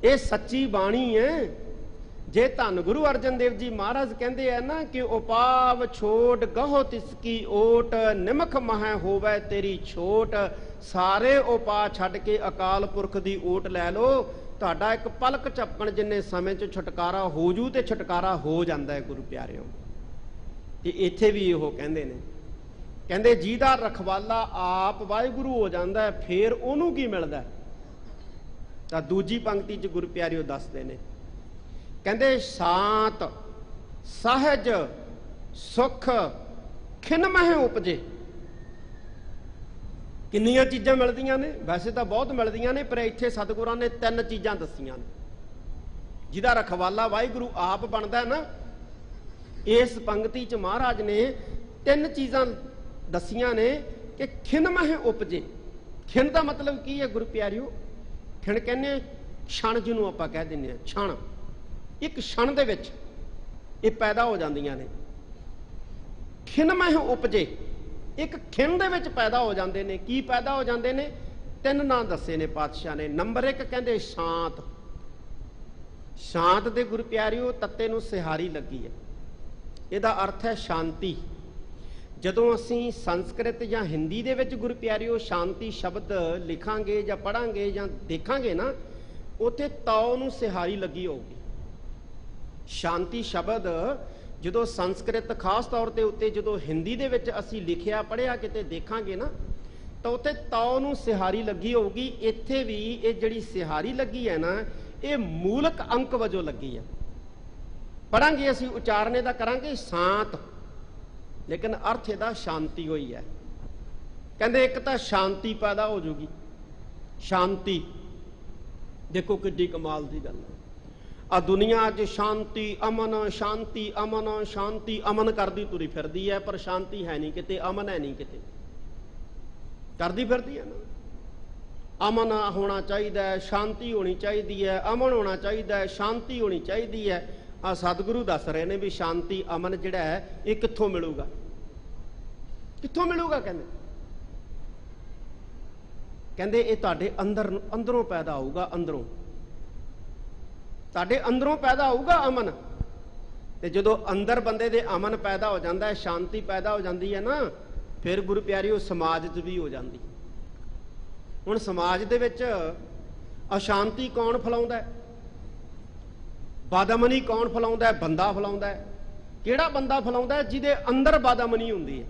ਇਹ ਸੱਚੀ ਬਾਣੀ ਹੈ। ਜੇ ਧੰਨ ਗੁਰੂ ਅਰਜਨ ਦੇਵ ਜੀ ਮਹਾਰਾਜ ਕਹਿੰਦੇ ਆ ਨਾ ਕਿ ਉਪਾਵ ਛੋਟ ਗਹੋ ਤਿਸ ਕੀ ਓਟ, ਨਿਮਖ ਮਹਿ ਹੋਵੇ ਤੇਰੀ ਛੋਟ, ਸਾਰੇ ਉਪਾਅ ਛੱਡ ਕੇ ਅਕਾਲ ਪੁਰਖ ਦੀ ਓਟ ਲੈ ਲਓ, ਤੁਹਾਡਾ ਇੱਕ ਪਲਕ ਝਪਕਣ ਜਿੰਨੇ ਸਮੇਂ 'ਚ ਛੁਟਕਾਰਾ ਹੋ ਜੂ, ਤੇ ਛੁਟਕਾਰਾ ਹੋ ਜਾਂਦਾ ਹੈ ਗੁਰੂ ਪਿਆਰਿਓ। ਤੇ ਇੱਥੇ ਵੀ ਇਹੋ ਕਹਿੰਦੇ ਨੇ, ਕਹਿੰਦੇ ਜਿਹਦਾ ਰਖਵਾਲਾ ਆਪ ਵਾਹਿਗੁਰੂ ਹੋ ਜਾਂਦਾ ਹੈ, ਫੇਰ ਉਹਨੂੰ ਕੀ ਮਿਲਦਾ? ਤਾਂ ਦੂਜੀ ਪੰਕਤੀ 'ਚ ਗੁਰੂ ਪਿਆਰਿਓ ਦੱਸਦੇ ਨੇ, ਕਹਿੰਦੇ ਸ਼ਾਂਤ ਸਹਿਜ ਸੁਖ ਖਿਨ ਮਹਿ ਉਪਜੇ। ਕਿੰਨੀਆਂ ਚੀਜ਼ਾਂ ਮਿਲਦੀਆਂ ਨੇ? ਵੈਸੇ ਤਾਂ ਬਹੁਤ ਮਿਲਦੀਆਂ ਨੇ, ਪਰ ਇੱਥੇ ਸਤਿਗੁਰਾਂ ਨੇ 3 ਚੀਜ਼ਾਂ ਦੱਸੀਆਂ ਨੇ। ਜਿਹਦਾ ਰਖਵਾਲਾ ਵਾਹਿਗੁਰੂ ਆਪ ਬਣਦਾ ਨਾ, ਇਸ ਪੰਕਤੀ 'ਚ ਮਹਾਰਾਜ ਨੇ 3 ਚੀਜ਼ਾਂ ਦੱਸੀਆਂ ਨੇ ਕਿ ਖਿਨ ਮਹਿ ਉਪਜੇ। ਖਿਨ ਦਾ ਮਤਲਬ ਕੀ ਹੈ ਗੁਰੂ ਪਿਆਰਿਓ? ਖਿਨ ਕਹਿੰਦੇ ਛਣ, ਜਿਹਨੂੰ ਆਪਾਂ ਕਹਿ ਦਿੰਦੇ ਹਾਂ ਛਣ। ਇੱਕ ਛਣ ਦੇ ਵਿੱਚ ਇਹ ਪੈਦਾ ਹੋ ਜਾਂਦੀਆਂ ਨੇ। ਖਿਨ ਮਹਿ ਉਪਜੇ, ਇੱਕ ਖਿਨ ਦੇ ਵਿੱਚ ਪੈਦਾ ਹੋ ਜਾਂਦੇ ਨੇ। ਕੀ ਪੈਦਾ ਹੋ ਜਾਂਦੇ ਨੇ? 3 ਨਾਂ ਦੱਸੇ ਨੇ ਪਾਤਸ਼ਾਹ ਨੇ। ਨੰਬਰ 1 ਕਹਿੰਦੇ ਸ਼ਾਂਤ। ਸ਼ਾਂਤ ਦੇ ਗੁਰੂ ਪਿਆਰਿਓ ਤੱਤੇ ਨੂੰ ਸਿਹਾਰੀ ਲੱਗੀ ਹੈ। ਇਹਦਾ ਅਰਥ ਹੈ ਸ਼ਾਂਤੀ। ਜਦੋਂ ਅਸੀਂ ਸੰਸਕ੍ਰਿਤ ਜਾਂ ਹਿੰਦੀ ਦੇ ਵਿੱਚ ਗੁਰੂ ਪਿਆਰਿਓ ਸ਼ਾਂਤੀ ਸ਼ਬਦ ਲਿਖਾਂਗੇ ਜਾਂ ਪੜਾਂਗੇ ਜਾਂ ਦੇਖਾਂਗੇ ਨਾ, ਉੱਥੇ ਤੌ ਨੂੰ ਸਿਹਾਰੀ ਲੱਗੀ ਹੋਊਗੀ। ਸ਼ਾਂਤੀ ਸ਼ਬਦ ਜਦੋਂ ਸੰਸਕ੍ਰਿਤ ਖਾਸ ਤੌਰ ਤੇ ਉੱਤੇ ਜਦੋਂ ਹਿੰਦੀ ਦੇ ਵਿੱਚ ਅਸੀਂ ਲਿਖਿਆ ਪੜਿਆ ਕਿਤੇ ਦੇਖਾਂਗੇ ਨਾ, ਤਾਂ ਉੱਥੇ ਤੌ ਨੂੰ ਸਿਹਾਰੀ ਲੱਗੀ ਹੋਊਗੀ। ਇੱਥੇ ਵੀ ਇਹ ਜਿਹੜੀ ਸਿਹਾਰੀ ਲੱਗੀ ਹੈ ਨਾ, ਇਹ ਮੂਲਕ ਅੰਕ ਵਜੋਂ ਲੱਗੀ ਹੈ। ਪੜਾਂਗੇ ਅਸੀਂ, ਉਚਾਰਨ ਇਹਦਾ ਕਰਾਂਗੇ ਸ਼ਾਂਤ, ਲੇਕਿਨ ਅਰਥ ਇਹਦਾ ਸ਼ਾਂਤੀ ਹੋਈ ਹੈ। ਕਹਿੰਦੇ ਇੱਕ ਤਾਂ ਸ਼ਾਂਤੀ ਪੈਦਾ ਹੋ ਜੂਗੀ। ਸ਼ਾਂਤੀ ਦੇਖੋ ਕਿੱਡੀ ਕਮਾਲ ਦੀ ਗੱਲ ਹੈ। ਆ ਦੁਨੀਆ ਅੱਜ ਸ਼ਾਂਤੀ ਅਮਨ ਸ਼ਾਂਤੀ ਅਮਨ ਸ਼ਾਂਤੀ ਅਮਨ ਕਰਦੀ ਤੁਰੀ ਫਿਰਦੀ ਹੈ, ਪਰ ਸ਼ਾਂਤੀ ਹੈ ਨਹੀਂ ਕਿਤੇ, ਅਮਨ ਹੈ ਨਹੀਂ ਕਿਤੇ, ਕਰਦੀ ਫਿਰਦੀ ਹੈ ਨਾ। ਅਮਨ ਹੋਣਾ ਚਾਹੀਦਾ ਹੈ, ਸ਼ਾਂਤੀ ਹੋਣੀ ਚਾਹੀਦੀ ਹੈ, ਅਮਨ ਹੋਣਾ ਚਾਹੀਦਾ ਹੈ, ਸ਼ਾਂਤੀ ਹੋਣੀ ਚਾਹੀਦੀ ਹੈ। ਆ ਸਤਿਗੁਰੂ ਦੱਸ ਰਹੇ ਨੇ ਵੀ ਸ਼ਾਂਤੀ ਅਮਨ ਜਿਹੜਾ ਹੈ ਇਹ ਕਿੱਥੋਂ ਮਿਲੂਗਾ? ਕਿੱਥੋਂ ਮਿਲੂਗਾ? ਕਹਿੰਦੇ ਇਹ ਤੁਹਾਡੇ ਅੰਦਰੋਂ ਪੈਦਾ ਹੋਊਗਾ। ਅੰਦਰੋਂ ਤੁਹਾਡੇ ਅੰਦਰੋਂ ਪੈਦਾ ਹੋਊਗਾ ਅਮਨ। ਤੇ ਜਦੋਂ ਅੰਦਰ ਬੰਦੇ ਦੇ ਅਮਨ ਪੈਦਾ ਹੋ ਜਾਂਦਾ ਹੈ, ਸ਼ਾਂਤੀ ਪੈਦਾ ਹੋ ਜਾਂਦੀ ਹੈ ਨਾ, ਫਿਰ ਗੁਰੂ ਪਿਆਰਿਓ ਸਮਾਜ 'ਚ ਵੀ ਹੋ ਜਾਂਦੀ। ਹੁਣ ਸਮਾਜ ਦੇ ਵਿੱਚ ਅਸ਼ਾਂਤੀ ਕੌਣ ਫੈਲਾਉਂਦਾ ਹੈ? ਬਦਅਮਨੀ ਕੌਣ ਫੈਲਾਉਂਦਾ ਹੈ? ਬੰਦਾ ਫੈਲਾਉਂਦਾ ਹੈ। ਕਿਹੜਾ ਬੰਦਾ ਫੈਲਾਉਂਦਾ ਹੈ? ਜਿਹਦੇ ਅੰਦਰ ਬਦਅਮਨੀ ਹੁੰਦੀ ਹੈ,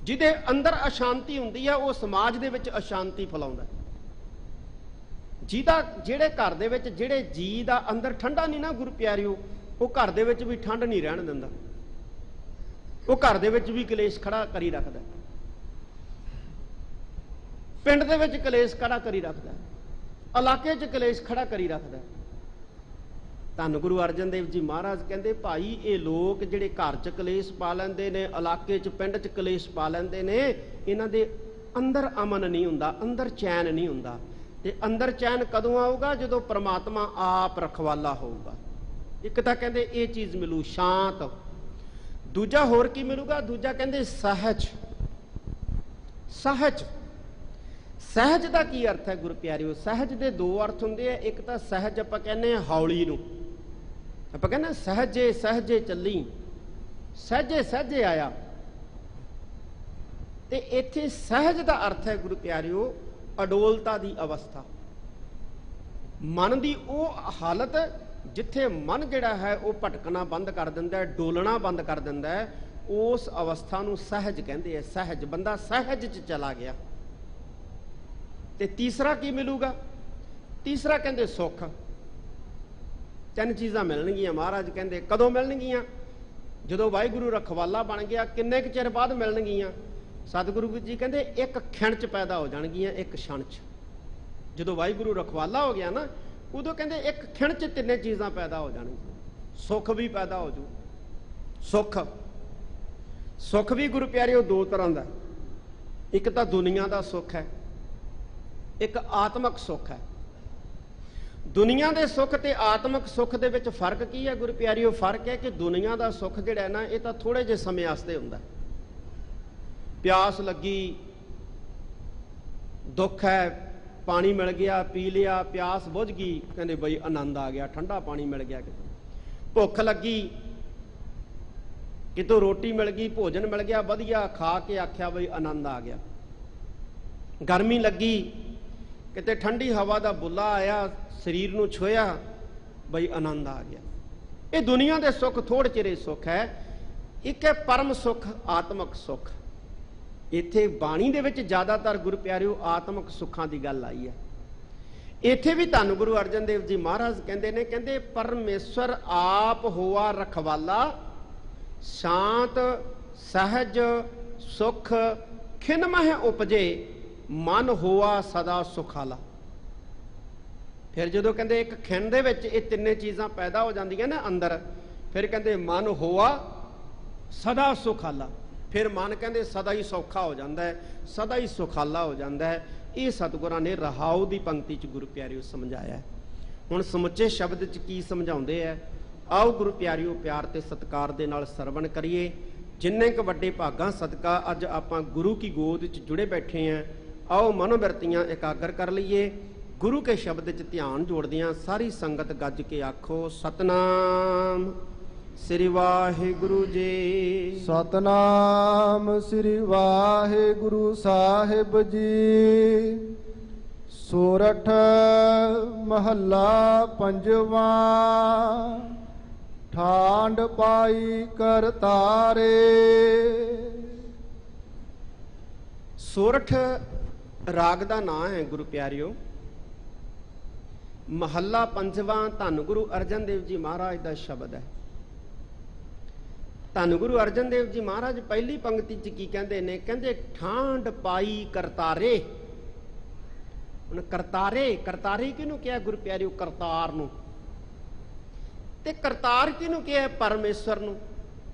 ਜਿਹਦੇ ਅੰਦਰ ਅਸ਼ਾਂਤੀ ਹੁੰਦੀ ਹੈ, ਉਹ ਸਮਾਜ ਦੇ ਵਿੱਚ ਅਸ਼ਾਂਤੀ ਫੈਲਾਉਂਦਾ। ਜਿਹੜੇ ਘਰ ਦੇ ਵਿੱਚ ਜਿਹੜੇ ਜੀ ਦਾ ਅੰਦਰ ਠੰਡਾ ਨਹੀਂ ਨਾ ਗੁਰੂ ਪਿਆਰਿਓ, ਉਹ ਘਰ ਦੇ ਵਿੱਚ ਵੀ ਠੰਡ ਨਹੀਂ ਰਹਿਣ ਦਿੰਦਾ। ਉਹ ਘਰ ਦੇ ਵਿੱਚ ਵੀ ਕਲੇਸ਼ ਖੜਾ ਕਰੀ ਰੱਖਦਾ, ਪਿੰਡ ਦੇ ਵਿੱਚ ਕਲੇਸ਼ ਖੜਾ ਕਰੀ ਰੱਖਦਾ, ਇਲਾਕੇ 'ਚ ਕਲੇਸ਼ ਖੜਾ ਕਰੀ ਰੱਖਦਾ। ਧੰਨ ਗੁਰੂ ਅਰਜਨ ਦੇਵ ਜੀ ਮਹਾਰਾਜ ਕਹਿੰਦੇ ਭਾਈ ਇਹ ਲੋਕ ਜਿਹੜੇ ਘਰ 'ਚ ਕਲੇਸ਼ ਪਾ ਲੈਂਦੇ ਨੇ, ਇਲਾਕੇ 'ਚ ਪਿੰਡ 'ਚ ਕਲੇਸ਼ ਪਾ ਲੈਂਦੇ ਨੇ, ਇਹਨਾਂ ਦੇ ਅੰਦਰ ਅਮਨ ਨਹੀਂ ਹੁੰਦਾ, ਅੰਦਰ ਚੈਨ ਨਹੀਂ ਹੁੰਦਾ। ਤੇ ਅੰਦਰ ਚੈਨ ਕਦੋਂ ਆਊਗਾ? ਜਦੋਂ ਪ੍ਰਮਾਤਮਾ ਆਪ ਰਖਵਾਲਾ ਹੋਊਗਾ। ਇੱਕ ਤਾਂ ਕਹਿੰਦੇ ਇਹ ਚੀਜ਼ ਮਿਲੂ ਸ਼ਾਂਤ। ਦੂਜਾ ਹੋਰ ਕੀ ਮਿਲੂਗਾ? ਦੂਜਾ ਕਹਿੰਦੇ ਸਹਿਜ। ਸਹਿਜ, ਸਹਿਜ ਦਾ ਕੀ ਅਰਥ ਹੈ ਗੁਰੂ ਪਿਆਰਿਓ? ਸਹਿਜ ਦੇ 2 ਅਰਥ ਹੁੰਦੇ ਆ। ਇੱਕ ਤਾਂ ਸਹਿਜ ਆਪਾਂ ਕਹਿੰਦੇ ਆ ਹੌਲੀ ਨੂੰ, ਆਪਾਂ ਕਹਿੰਦੇ ਸਹਿਜੇ ਸਹਿਜੇ ਚੱਲੀ, ਸਹਿਜੇ ਸਹਿਜੇ ਆਇਆ। ਤੇ ਇੱਥੇ ਸਹਿਜ ਦਾ ਅਰਥ ਹੈ ਗੁਰੂ ਪਿਆਰਿਓ ਅਡੋਲਤਾ ਦੀ ਅਵਸਥਾ। ਮਨ ਦੀ ਉਹ ਹਾਲਤ ਜਿੱਥੇ ਮਨ ਜਿਹੜਾ ਹੈ ਉਹ ਭਟਕਣਾ ਬੰਦ ਕਰ ਦਿੰਦਾ ਹੈ, ਡੋਲਣਾ ਬੰਦ ਕਰ ਦਿੰਦਾ ਹੈ, ਉਸ ਅਵਸਥਾ ਨੂੰ ਸਹਿਜ ਕਹਿੰਦੇ ਆ। ਸਹਿਜ, ਬੰਦਾ ਸਹਿਜ 'ਚ ਚਲਾ ਗਿਆ। ਤੇ ਤੀਸਰਾ ਕੀ ਮਿਲੂਗਾ? ਤੀਸਰਾ ਕਹਿੰਦੇ ਸੁੱਖ। 3 ਚੀਜ਼ਾਂ ਮਿਲਣਗੀਆਂ। ਮਹਾਰਾਜ ਕਹਿੰਦੇ ਕਦੋਂ ਮਿਲਣਗੀਆਂ? ਜਦੋਂ ਵਾਹਿਗੁਰੂ ਰਖਵਾਲਾ ਬਣ ਗਿਆ। ਕਿੰਨੇ ਕੁ ਚਿਰ ਬਾਅਦ ਮਿਲਣਗੀਆਂ? ਸਤਿਗੁਰੂ ਜੀ ਕਹਿੰਦੇ ਇੱਕ ਖਿਣ 'ਚ ਪੈਦਾ ਹੋ ਜਾਣਗੀਆਂ, ਇੱਕ ਛਣ 'ਚ। ਜਦੋਂ ਵਾਹਿਗੁਰੂ ਰਖਵਾਲਾ ਹੋ ਗਿਆ ਨਾ, ਉਦੋਂ ਕਹਿੰਦੇ ਇੱਕ ਖਿਣ 'ਚ 3 ਚੀਜ਼ਾਂ ਪੈਦਾ ਹੋ ਜਾਣਗੀਆਂ। ਸੁੱਖ ਵੀ ਪੈਦਾ ਹੋ ਜੂ। ਸੁੱਖ, ਸੁੱਖ ਵੀ ਗੁਰੂ ਪਿਆਰਿਓ 2 ਤਰ੍ਹਾਂ ਦਾ। ਇੱਕ ਤਾਂ ਦੁਨੀਆ ਦਾ ਸੁੱਖ ਹੈ, ਇੱਕ ਆਤਮਿਕ ਸੁੱਖ ਹੈ। ਦੁਨੀਆ ਦੇ ਸੁੱਖ ਤੇ ਆਤਮਿਕ ਸੁੱਖ ਦੇ ਵਿੱਚ ਫਰਕ ਕੀ ਹੈ ਗੁਰੂ ਪਿਆਰਿਓ? ਫਰਕ ਹੈ ਕਿ ਦੁਨੀਆ ਦਾ ਸੁੱਖ ਜਿਹੜਾ ਹੈ ਨਾ, ਇਹ ਤਾਂ ਥੋੜੇ ਜਿਹੇ ਸਮੇਂ ਵਾਸਤੇ ਹੁੰਦਾ। ਪਿਆਸ ਲੱਗੀ, ਦੁੱਖ ਹੈ, ਪਾਣੀ ਮਿਲ ਗਿਆ, ਪੀ ਲਿਆ, ਪਿਆਸ ਬੁੱਝ ਗਈ, ਕਹਿੰਦੇ ਬਈ ਆਨੰਦ ਆ ਗਿਆ, ਠੰਡਾ ਪਾਣੀ ਮਿਲ ਗਿਆ। ਕਿਤੇ ਭੁੱਖ ਲੱਗੀ, ਕਿਤੋਂ ਰੋਟੀ ਮਿਲ ਗਈ, ਭੋਜਨ ਮਿਲ ਗਿਆ ਵਧੀਆ, ਖਾ ਕੇ ਆਖਿਆ ਬਈ ਆਨੰਦ ਆ ਗਿਆ। ਗਰਮੀ ਲੱਗੀ, ਕਿਤੇ ਠੰਡੀ ਹਵਾ ਦਾ ਬੁੱਲਾ ਆਇਆ, ਸਰੀਰ ਨੂੰ ਛੋਇਆ, ਬਈ ਆਨੰਦ ਆ ਗਿਆ। ਇਹ ਦੁਨੀਆ ਦੇ ਸੁੱਖ ਥੋੜ੍ਹੇ ਚਿਰੇ ਸੁੱਖ ਹੈ। ਇੱਕ ਹੈ ਪਰਮ ਸੁੱਖ, ਆਤਮਿਕ ਸੁੱਖ। ਇੱਥੇ ਬਾਣੀ ਦੇ ਵਿੱਚ ਜ਼ਿਆਦਾਤਰ ਗੁਰੂ ਪਿਆਰਿਓ ਆਤਮਿਕ ਸੁੱਖਾਂ ਦੀ ਗੱਲ ਆਈ ਹੈ। ਇੱਥੇ ਵੀ ਧੰਨ ਗੁਰੂ ਅਰਜਨ ਦੇਵ ਜੀ ਮਹਾਰਾਜ ਕਹਿੰਦੇ ਨੇ, ਕਹਿੰਦੇ ਪਰਮੇਸ਼ਵਰ ਆਪ ਹੋਆ ਰਖਵਾਲਾ, ਸ਼ਾਂਤ ਸਹਿਜ ਸੁਖ ਖਿਨ ਮਹਿ ਉਪਜੇ, ਮਨ ਹੋਆ ਸਦਾ ਸੁਖਾਲਾ। ਫਿਰ ਜਦੋਂ ਕਹਿੰਦੇ ਇੱਕ ਖਿਨ ਦੇ ਵਿੱਚ ਇਹ ਤਿੰਨੇ ਚੀਜ਼ਾਂ ਪੈਦਾ ਹੋ ਜਾਂਦੀਆਂ ਨੇ ਅੰਦਰ, ਫਿਰ ਕਹਿੰਦੇ ਮਨ ਹੋਆ ਸਦਾ ਸੁਖਾਲਾ। ਫਿਰ ਮਨ ਕਹਿੰਦੇ ਸਦਾ ਹੀ ਸੌਖਾ ਹੋ ਜਾਂਦਾ ਹੈ, ਸਦਾ ਹੀ ਸੁਖਾਲਾ ਹੋ ਜਾਂਦਾ ਹੈ। ਇਹ ਸਤਿਗੁਰਾਂ ਨੇ ਰਹਾਉ ਦੀ ਪੰਕਤੀ 'ਚ ਗੁਰੂ ਪਿਆਰਿਓ ਸਮਝਾਇਆ। ਹੁਣ ਸਮੁੱਚੇ ਸ਼ਬਦ 'ਚ ਕੀ ਸਮਝਾਉਂਦੇ ਹੈ, ਆਓ ਗੁਰੂ ਪਿਆਰਿਓ ਪਿਆਰ ਤੇ ਸਤਿਕਾਰ ਦੇ ਨਾਲ ਸਰਵਣ ਕਰੀਏ। ਜਿੰਨੇ ਕੁ ਵੱਡੇ ਭਾਗਾਂ ਸਦਕਾ ਅੱਜ ਆਪਾਂ ਗੁਰੂ ਕੀ ਗੋਦ 'ਚ ਜੁੜੇ ਬੈਠੇ ਹਾਂ, ਆਓ ਮਨੋਬਿਰਤੀਆਂ ਇਕਾਗਰ ਕਰ ਲਈਏ। ਗੁਰੂ ਕੇ ਸ਼ਬਦ 'ਚ ਧਿਆਨ ਜੋੜਦਿਆਂ ਸਾਰੀ ਸੰਗਤ ਗੱਜ ਕੇ ਆਖੋ ਸਤਨਾਮ ਸ੍ਰੀ ਵਾਹਿਗੁਰੂ ਜੀ। ਸਤਨਾਮ ਸ੍ਰੀ ਵਾਹਿਗੁਰੂ ਸਾਹਿਬ ਜੀ। ਸੋਰਠ ਮਹੱਲਾ ਪੰਜਵਾਂ। ਠਾਂਡ ਪਾਈ ਕਰਤਾਰੇ। ਸੋਰਠ ਰਾਗ ਦਾ ਨਾਂ ਹੈ ਗੁਰੂ ਪਿਆਰਿਓ। ਮਹੱਲਾ ਪੰਜਵਾਂ ਧੰਨ ਗੁਰੂ ਅਰਜਨ ਦੇਵ ਜੀ ਮਹਾਰਾਜ ਦਾ ਸ਼ਬਦ ਹੈ। ਧੰਨ ਗੁਰੂ ਅਰਜਨ ਦੇਵ ਜੀ ਮਹਾਰਾਜ ਪਹਿਲੀ ਪੰਕਤੀ 'ਚ ਕੀ ਕਹਿੰਦੇ ਨੇ, ਕਹਿੰਦੇ ਠਾਂਡ ਪਾਈ ਕਰਤਾਰੇ। ਹੁਣ ਕਰਤਾਰੇ, ਕਰਤਾਰੇ ਕਿਹਨੂੰ ਕਿਹਾ ਗੁਰੂ ਪਿਆਰਿਓ? ਕਰਤਾਰ ਨੂੰ। ਤੇ ਕਰਤਾਰ ਕਿਹਨੂੰ ਕਿਹਾ? ਪਰਮੇਸ਼ਵਰ ਨੂੰ।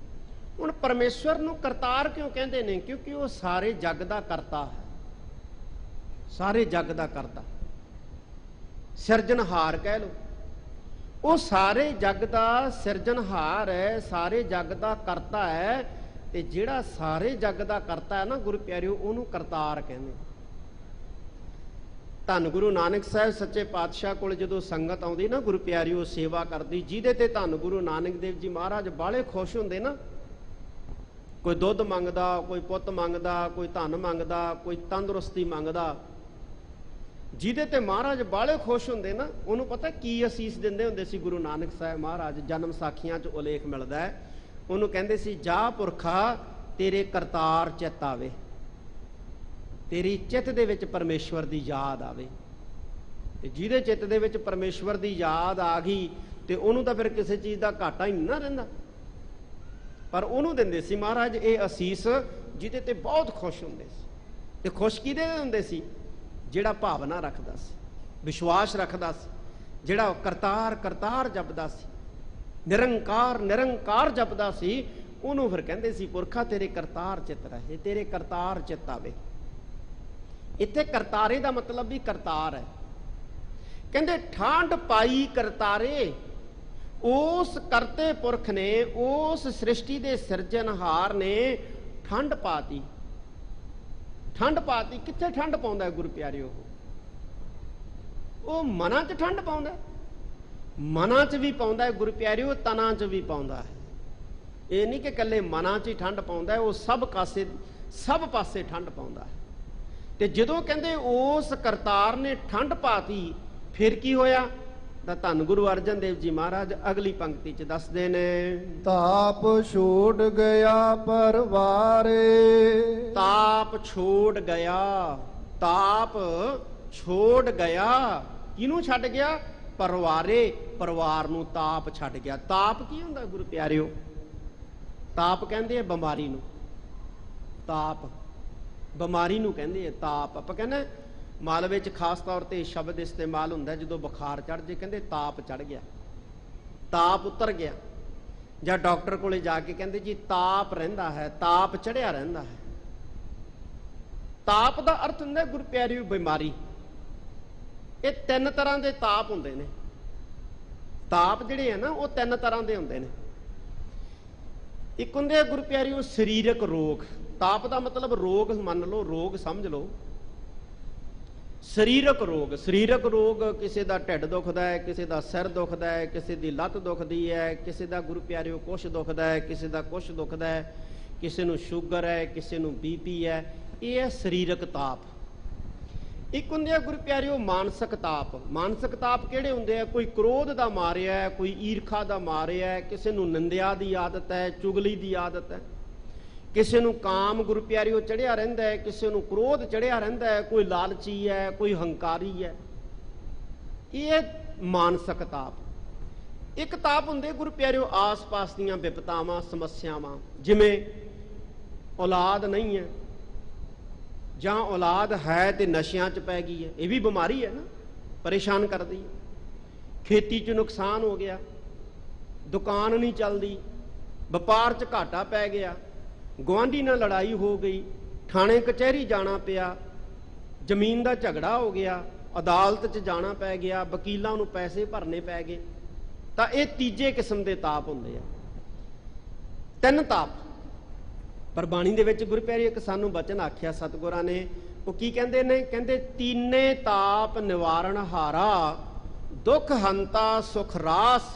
ਹੁਣ ਪਰਮੇਸ਼ਵਰ ਨੂੰ ਕਰਤਾਰ ਕਿਉਂ ਕਹਿੰਦੇ ਨੇ? ਕਿਉਂਕਿ ਉਹ ਸਾਰੇ ਜੱਗ ਦਾ ਕਰਤਾ ਹੈ, ਸਾਰੇ ਜੱਗ ਦਾ ਕਰਤਾ, ਸਿਰਜਣਹਾਰ ਕਹਿ ਲਓ। ਉਹ ਸਾਰੇ ਜੱਗ ਦਾ ਸਿਰਜਣਹਾਰ ਹੈ, ਸਾਰੇ ਜੱਗ ਦਾ ਕਰਤਾ ਹੈ। ਤੇ ਜਿਹੜਾ ਸਾਰੇ ਜੱਗ ਦਾ ਕਰਤਾ ਹੈ ਨਾ ਗੁਰੂ ਪਿਆਰਿਓ, ਉਹਨੂੰ ਕਰਤਾਰ ਕਹਿੰਦੇ। ਧੰਨ ਗੁਰੂ ਨਾਨਕ ਸਾਹਿਬ ਸੱਚੇ ਪਾਤਸ਼ਾਹ ਕੋਲ ਜਦੋਂ ਸੰਗਤ ਆਉਂਦੀ ਨਾ ਗੁਰੂ ਪਿਆਰਿਓ, ਸੇਵਾ ਕਰਦੀ, ਜਿਹਦੇ ਤੇ ਧੰਨ ਗੁਰੂ ਨਾਨਕ ਦੇਵ ਜੀ ਮਹਾਰਾਜ ਬਾਹਲੇ ਖੁਸ਼ ਹੁੰਦੇ ਨਾ। ਕੋਈ ਦੁੱਧ ਮੰਗਦਾ, ਕੋਈ ਪੁੱਤ ਮੰਗਦਾ, ਕੋਈ ਧਨ ਮੰਗਦਾ, ਕੋਈ ਤੰਦਰੁਸਤੀ ਮੰਗਦਾ, ਜਿਹਦੇ ਤੇ ਮਹਾਰਾਜ ਬਾਹਲੇ ਖੁਸ਼ ਹੁੰਦੇ ਨਾ, ਉਹਨੂੰ ਪਤਾ ਕੀ ਅਸੀਸ ਦਿੰਦੇ ਹੁੰਦੇ ਸੀ ਗੁਰੂ ਨਾਨਕ ਸਾਹਿਬ ਮਹਾਰਾਜ? ਜਨਮ ਸਾਖੀਆਂ 'ਚ ਉਲੇਖ ਮਿਲਦਾ ਹੈ। ਉਹਨੂੰ ਕਹਿੰਦੇ ਸੀ, ਜਾ ਪੁਰਖਾ ਤੇਰੇ ਕਰਤਾਰ ਚਿੱਤ ਆਵੇ, ਤੇਰੀ ਚਿੱਤ ਦੇ ਵਿੱਚ ਪਰਮੇਸ਼ਵਰ ਦੀ ਯਾਦ ਆਵੇ। ਤੇ ਜਿਹਦੇ ਚਿੱਤ ਦੇ ਵਿੱਚ ਪਰਮੇਸ਼ਵਰ ਦੀ ਯਾਦ ਆ ਗਈ ਤੇ ਉਹਨੂੰ ਤਾਂ ਫਿਰ ਕਿਸੇ ਚੀਜ਼ ਦਾ ਘਾਟਾ ਹੀ ਨਹੀਂ ਨਾ ਰਹਿੰਦਾ। ਪਰ ਉਹਨੂੰ ਦਿੰਦੇ ਸੀ ਮਹਾਰਾਜ ਇਹ ਅਸੀਸ, ਜਿਹਦੇ ਤੇ ਬਹੁਤ ਖੁਸ਼ ਹੁੰਦੇ ਸੀ। ਤੇ ਖੁਸ਼ ਕਿਹਦੇ ਹੁੰਦੇ ਸੀ? ਜਿਹੜਾ ਭਾਵਨਾ ਰੱਖਦਾ ਸੀ, ਵਿਸ਼ਵਾਸ ਰੱਖਦਾ ਸੀ, ਜਿਹੜਾ ਕਰਤਾਰ ਕਰਤਾਰ ਜਪਦਾ ਸੀ, ਨਿਰੰਕਾਰ ਨਿਰੰਕਾਰ ਜਪਦਾ ਸੀ, ਉਹਨੂੰ ਫਿਰ ਕਹਿੰਦੇ ਸੀ ਪੁਰਖਾ ਤੇਰੇ ਕਰਤਾਰ ਚਿੱਤ ਰਹੇ, ਤੇਰੇ ਕਰਤਾਰ ਚਿੱਤ ਆਵੇ। ਇੱਥੇ ਕਰਤਾਰੇ ਦਾ ਮਤਲਬ ਵੀ ਕਰਤਾਰ ਹੈ। ਕਹਿੰਦੇ ਠਾਂਡ ਪਾਈ ਕਰਤਾਰੇ। ਉਸ ਕਰਤੇ ਪੁਰਖ ਨੇ, ਉਸ ਸ੍ਰਿਸ਼ਟੀ ਦੇ ਸਿਰਜਣਹਾਰ ਨੇ ਠੰਡ ਪਾਤੀ। ਠੰਡ ਪਾਤੀ। ਕਿੱਥੇ ਠੰਡ ਪਾਉਂਦਾ ਗੁਰੂ ਪਿਆਰਿਓ? ਉਹ ਮਨਾਂ 'ਚ ਠੰਡ ਪਾਉਂਦਾ, ਮਨਾਂ 'ਚ ਵੀ ਪਾਉਂਦਾ ਗੁਰੂ ਪਿਆਰਿਓ, ਤਨਾਂ 'ਚ ਵੀ ਪਾਉਂਦਾ ਹੈ। ਇਹ ਨਹੀਂ ਕਿ ਇਕੱਲੇ ਮਨਾਂ 'ਚ ਹੀ ਠੰਡ ਪਾਉਂਦਾ, ਉਹ ਸਭ ਪਾਸੇ ਠੰਡ ਪਾਉਂਦਾ ਹੈ। ਤੇ ਜਦੋਂ ਕਹਿੰਦੇ ਉਸ ਕਰਤਾਰ ਨੇ ਠੰਡ ਪਾਤੀ, ਫਿਰ ਕੀ ਹੋਇਆ? ਤਾਂ ਧੰਨ ਗੁਰੂ ਅਰਜਨ ਦੇਵ ਜੀ ਮਹਾਰਾਜ ਅਗਲੀ ਪੰਕਤੀ 'ਚ ਦੱਸਦੇ ਨੇ, ਤਾਪ ਛੋੜ ਗਿਆ ਪਰਵਾਰੇ। ਤਾਪ ਛੋੜ ਗਿਆ, ਤਾਪ ਛੋੜ ਗਿਆ। ਕਿਹਨੂੰ ਛੱਡ ਗਿਆ? ਪਰਿਵਾਰੇ, ਪਰਿਵਾਰ ਨੂੰ ਤਾਪ ਛੱਡ ਗਿਆ। ਤਾਪ ਕੀ ਹੁੰਦਾ ਗੁਰੂ ਪਿਆਰਿਓ? ਤਾਪ ਕਹਿੰਦੇ ਆ ਬਿਮਾਰੀ ਨੂੰ। ਤਾਪ ਬਿਮਾਰੀ ਨੂੰ ਕਹਿੰਦੇ ਆ ਤਾਪ। ਆਪਾਂ ਕਹਿੰਦੇ ਮਾਲਵੇ 'ਚ ਖਾਸ ਤੌਰ ਤੇ ਸ਼ਬਦ ਇਸਤੇਮਾਲ ਹੁੰਦਾ ਜਦੋਂ ਬੁਖਾਰ ਚੜ ਜੇ, ਕਹਿੰਦੇ ਤਾਪ ਚੜ ਗਿਆ, ਤਾਪ ਉਤਰ ਗਿਆ। ਜਾਂ ਡਾਕਟਰ ਕੋਲੇ ਜਾ ਕੇ ਕਹਿੰਦੇ ਜੀ ਤਾਪ ਰਹਿੰਦਾ ਹੈ, ਤਾਪ ਚੜਿਆ ਰਹਿੰਦਾ ਹੈ। ਤਾਪ ਦਾ ਅਰਥ ਹੁੰਦਾ ਗੁਰੂ ਪਿਆਰਿਓ ਬਿਮਾਰੀ। ਇਹ ਤਿੰਨ ਤਰ੍ਹਾਂ ਦੇ ਤਾਪ ਹੁੰਦੇ ਨੇ। ਤਾਪ ਜਿਹੜੇ ਆ ਨਾ ਉਹ ਤਿੰਨ ਤਰ੍ਹਾਂ ਦੇ ਹੁੰਦੇ ਨੇ। ਇੱਕ ਹੁੰਦੇ ਆ ਗੁਰੂ ਪਿਆਰਿਓ ਸਰੀਰਕ ਰੋਗ। ਤਾਪ ਦਾ ਮਤਲਬ ਰੋਗ ਮੰਨ ਲਓ, ਰੋਗ ਸਮਝ ਲਓ। ਸਰੀਰਕ ਰੋਗ ਕਿਸੇ ਦਾ ਢਿੱਡ ਦੁਖਦਾ ਹੈ, ਕਿਸੇ ਦਾ ਸਿਰ ਦੁਖਦਾ ਹੈ, ਕਿਸੇ ਦੀ ਲੱਤ ਦੁਖਦੀ ਹੈ, ਕਿਸੇ ਦਾ ਗੁਰੂ ਪਿਆਰਿਓ ਕੁਛ ਦੁਖਦਾ ਹੈ, ਕਿਸੇ ਦਾ ਕੁਛ ਦੁਖਦਾ ਹੈ, ਕਿਸੇ ਨੂੰ ਸ਼ੂਗਰ ਹੈ, ਕਿਸੇ ਨੂੰ ਬੀਪੀ ਹੈ। ਇਹ ਹੈ ਸਰੀਰਕ ਤਾਪ। ਇੱਕ ਹੁੰਦੇ ਆ ਗੁਰੂ ਪਿਆਰਿਓ ਮਾਨਸਿਕ ਤਾਪ। ਮਾਨਸਿਕ ਤਾਪ ਕਿਹੜੇ ਹੁੰਦੇ ਆ? ਕੋਈ ਕ੍ਰੋਧ ਦਾ ਮਾਰਿਆ ਹੈ, ਕੋਈ ਈਰਖਾ ਦਾ ਮਾਰਿਆ ਹੈ, ਕਿਸੇ ਨੂੰ ਨਿੰਦਿਆ ਦੀ ਆਦਤ ਹੈ, ਚੁਗਲੀ ਦੀ ਆਦਤ ਹੈ, ਕਿਸੇ ਨੂੰ ਕਾਮ ਗੁਰੂ ਪਿਆਰਿਓ ਚੜਿਆ ਰਹਿੰਦਾ ਹੈ, ਕਿਸੇ ਨੂੰ ਕ੍ਰੋਧ ਚੜਿਆ ਰਹਿੰਦਾ ਹੈ, ਕੋਈ ਲਾਲਚੀ ਹੈ, ਕੋਈ ਹੰਕਾਰੀ ਹੈ। ਇਹ ਮਾਨਸਿਕ ਤਾਪ। ਇੱਕ ਤਾਪ ਹੁੰਦੇ ਗੁਰੂ ਪਿਆਰਿਓ ਆਸ-ਪਾਸ ਦੀਆਂ ਵਿਪਤਾਵਾਂ, ਸਮੱਸਿਆਵਾਂ, ਜਿਵੇਂ ਔਲਾਦ ਨਹੀਂ ਹੈ, ਜਾਂ ਔਲਾਦ ਹੈ ਤੇ ਨਸ਼ਿਆਂ 'ਚ ਪੈ ਗਈ ਹੈ। ਇਹ ਵੀ ਬਿਮਾਰੀ ਹੈ ਨਾ, ਪਰੇਸ਼ਾਨ ਕਰਦੀ ਹੈ। ਖੇਤੀ 'ਚ ਨੁਕਸਾਨ ਹੋ ਗਿਆ, ਦੁਕਾਨ ਨਹੀਂ ਚੱਲਦੀ, ਵਪਾਰ 'ਚ ਘਾਟਾ ਪੈ ਗਿਆ, ਗੁਆਂਢੀ ਨਾਲ ਲੜਾਈ ਹੋ ਗਈ, ਥਾਣੇ ਕਚਹਿਰੀ ਜਾਣਾ ਪਿਆ, ਜ਼ਮੀਨ ਦਾ ਝਗੜਾ ਹੋ ਗਿਆ, ਅਦਾਲਤ 'ਚ ਜਾਣਾ ਪੈ ਗਿਆ, ਵਕੀਲਾਂ ਨੂੰ ਪੈਸੇ ਭਰਨੇ ਪੈ ਗਏ। ਤਾਂ ਇਹ ਤੀਜੇ ਕਿਸਮ ਦੇ ਤਾਪ ਹੁੰਦੇ ਆ। ਤਿੰਨ ਤਾਪ। ਪਰ ਬਾਣੀ ਦੇ ਵਿੱਚ ਗੁਰੂ ਪਿਆਰੇ ਇੱਕ ਸਾਨੂੰ ਬਚਨ ਆਖਿਆ ਸਤਿਗੁਰਾਂ ਨੇ, ਉਹ ਕੀ ਕਹਿੰਦੇ ਨੇ? ਕਹਿੰਦੇ ਤੀਨੇ ਤਾਪ ਨਿਵਾਰਣ ਹਾਰਾ, ਦੁੱਖ ਹੰਤਾ ਸੁਖ ਰਾਸ,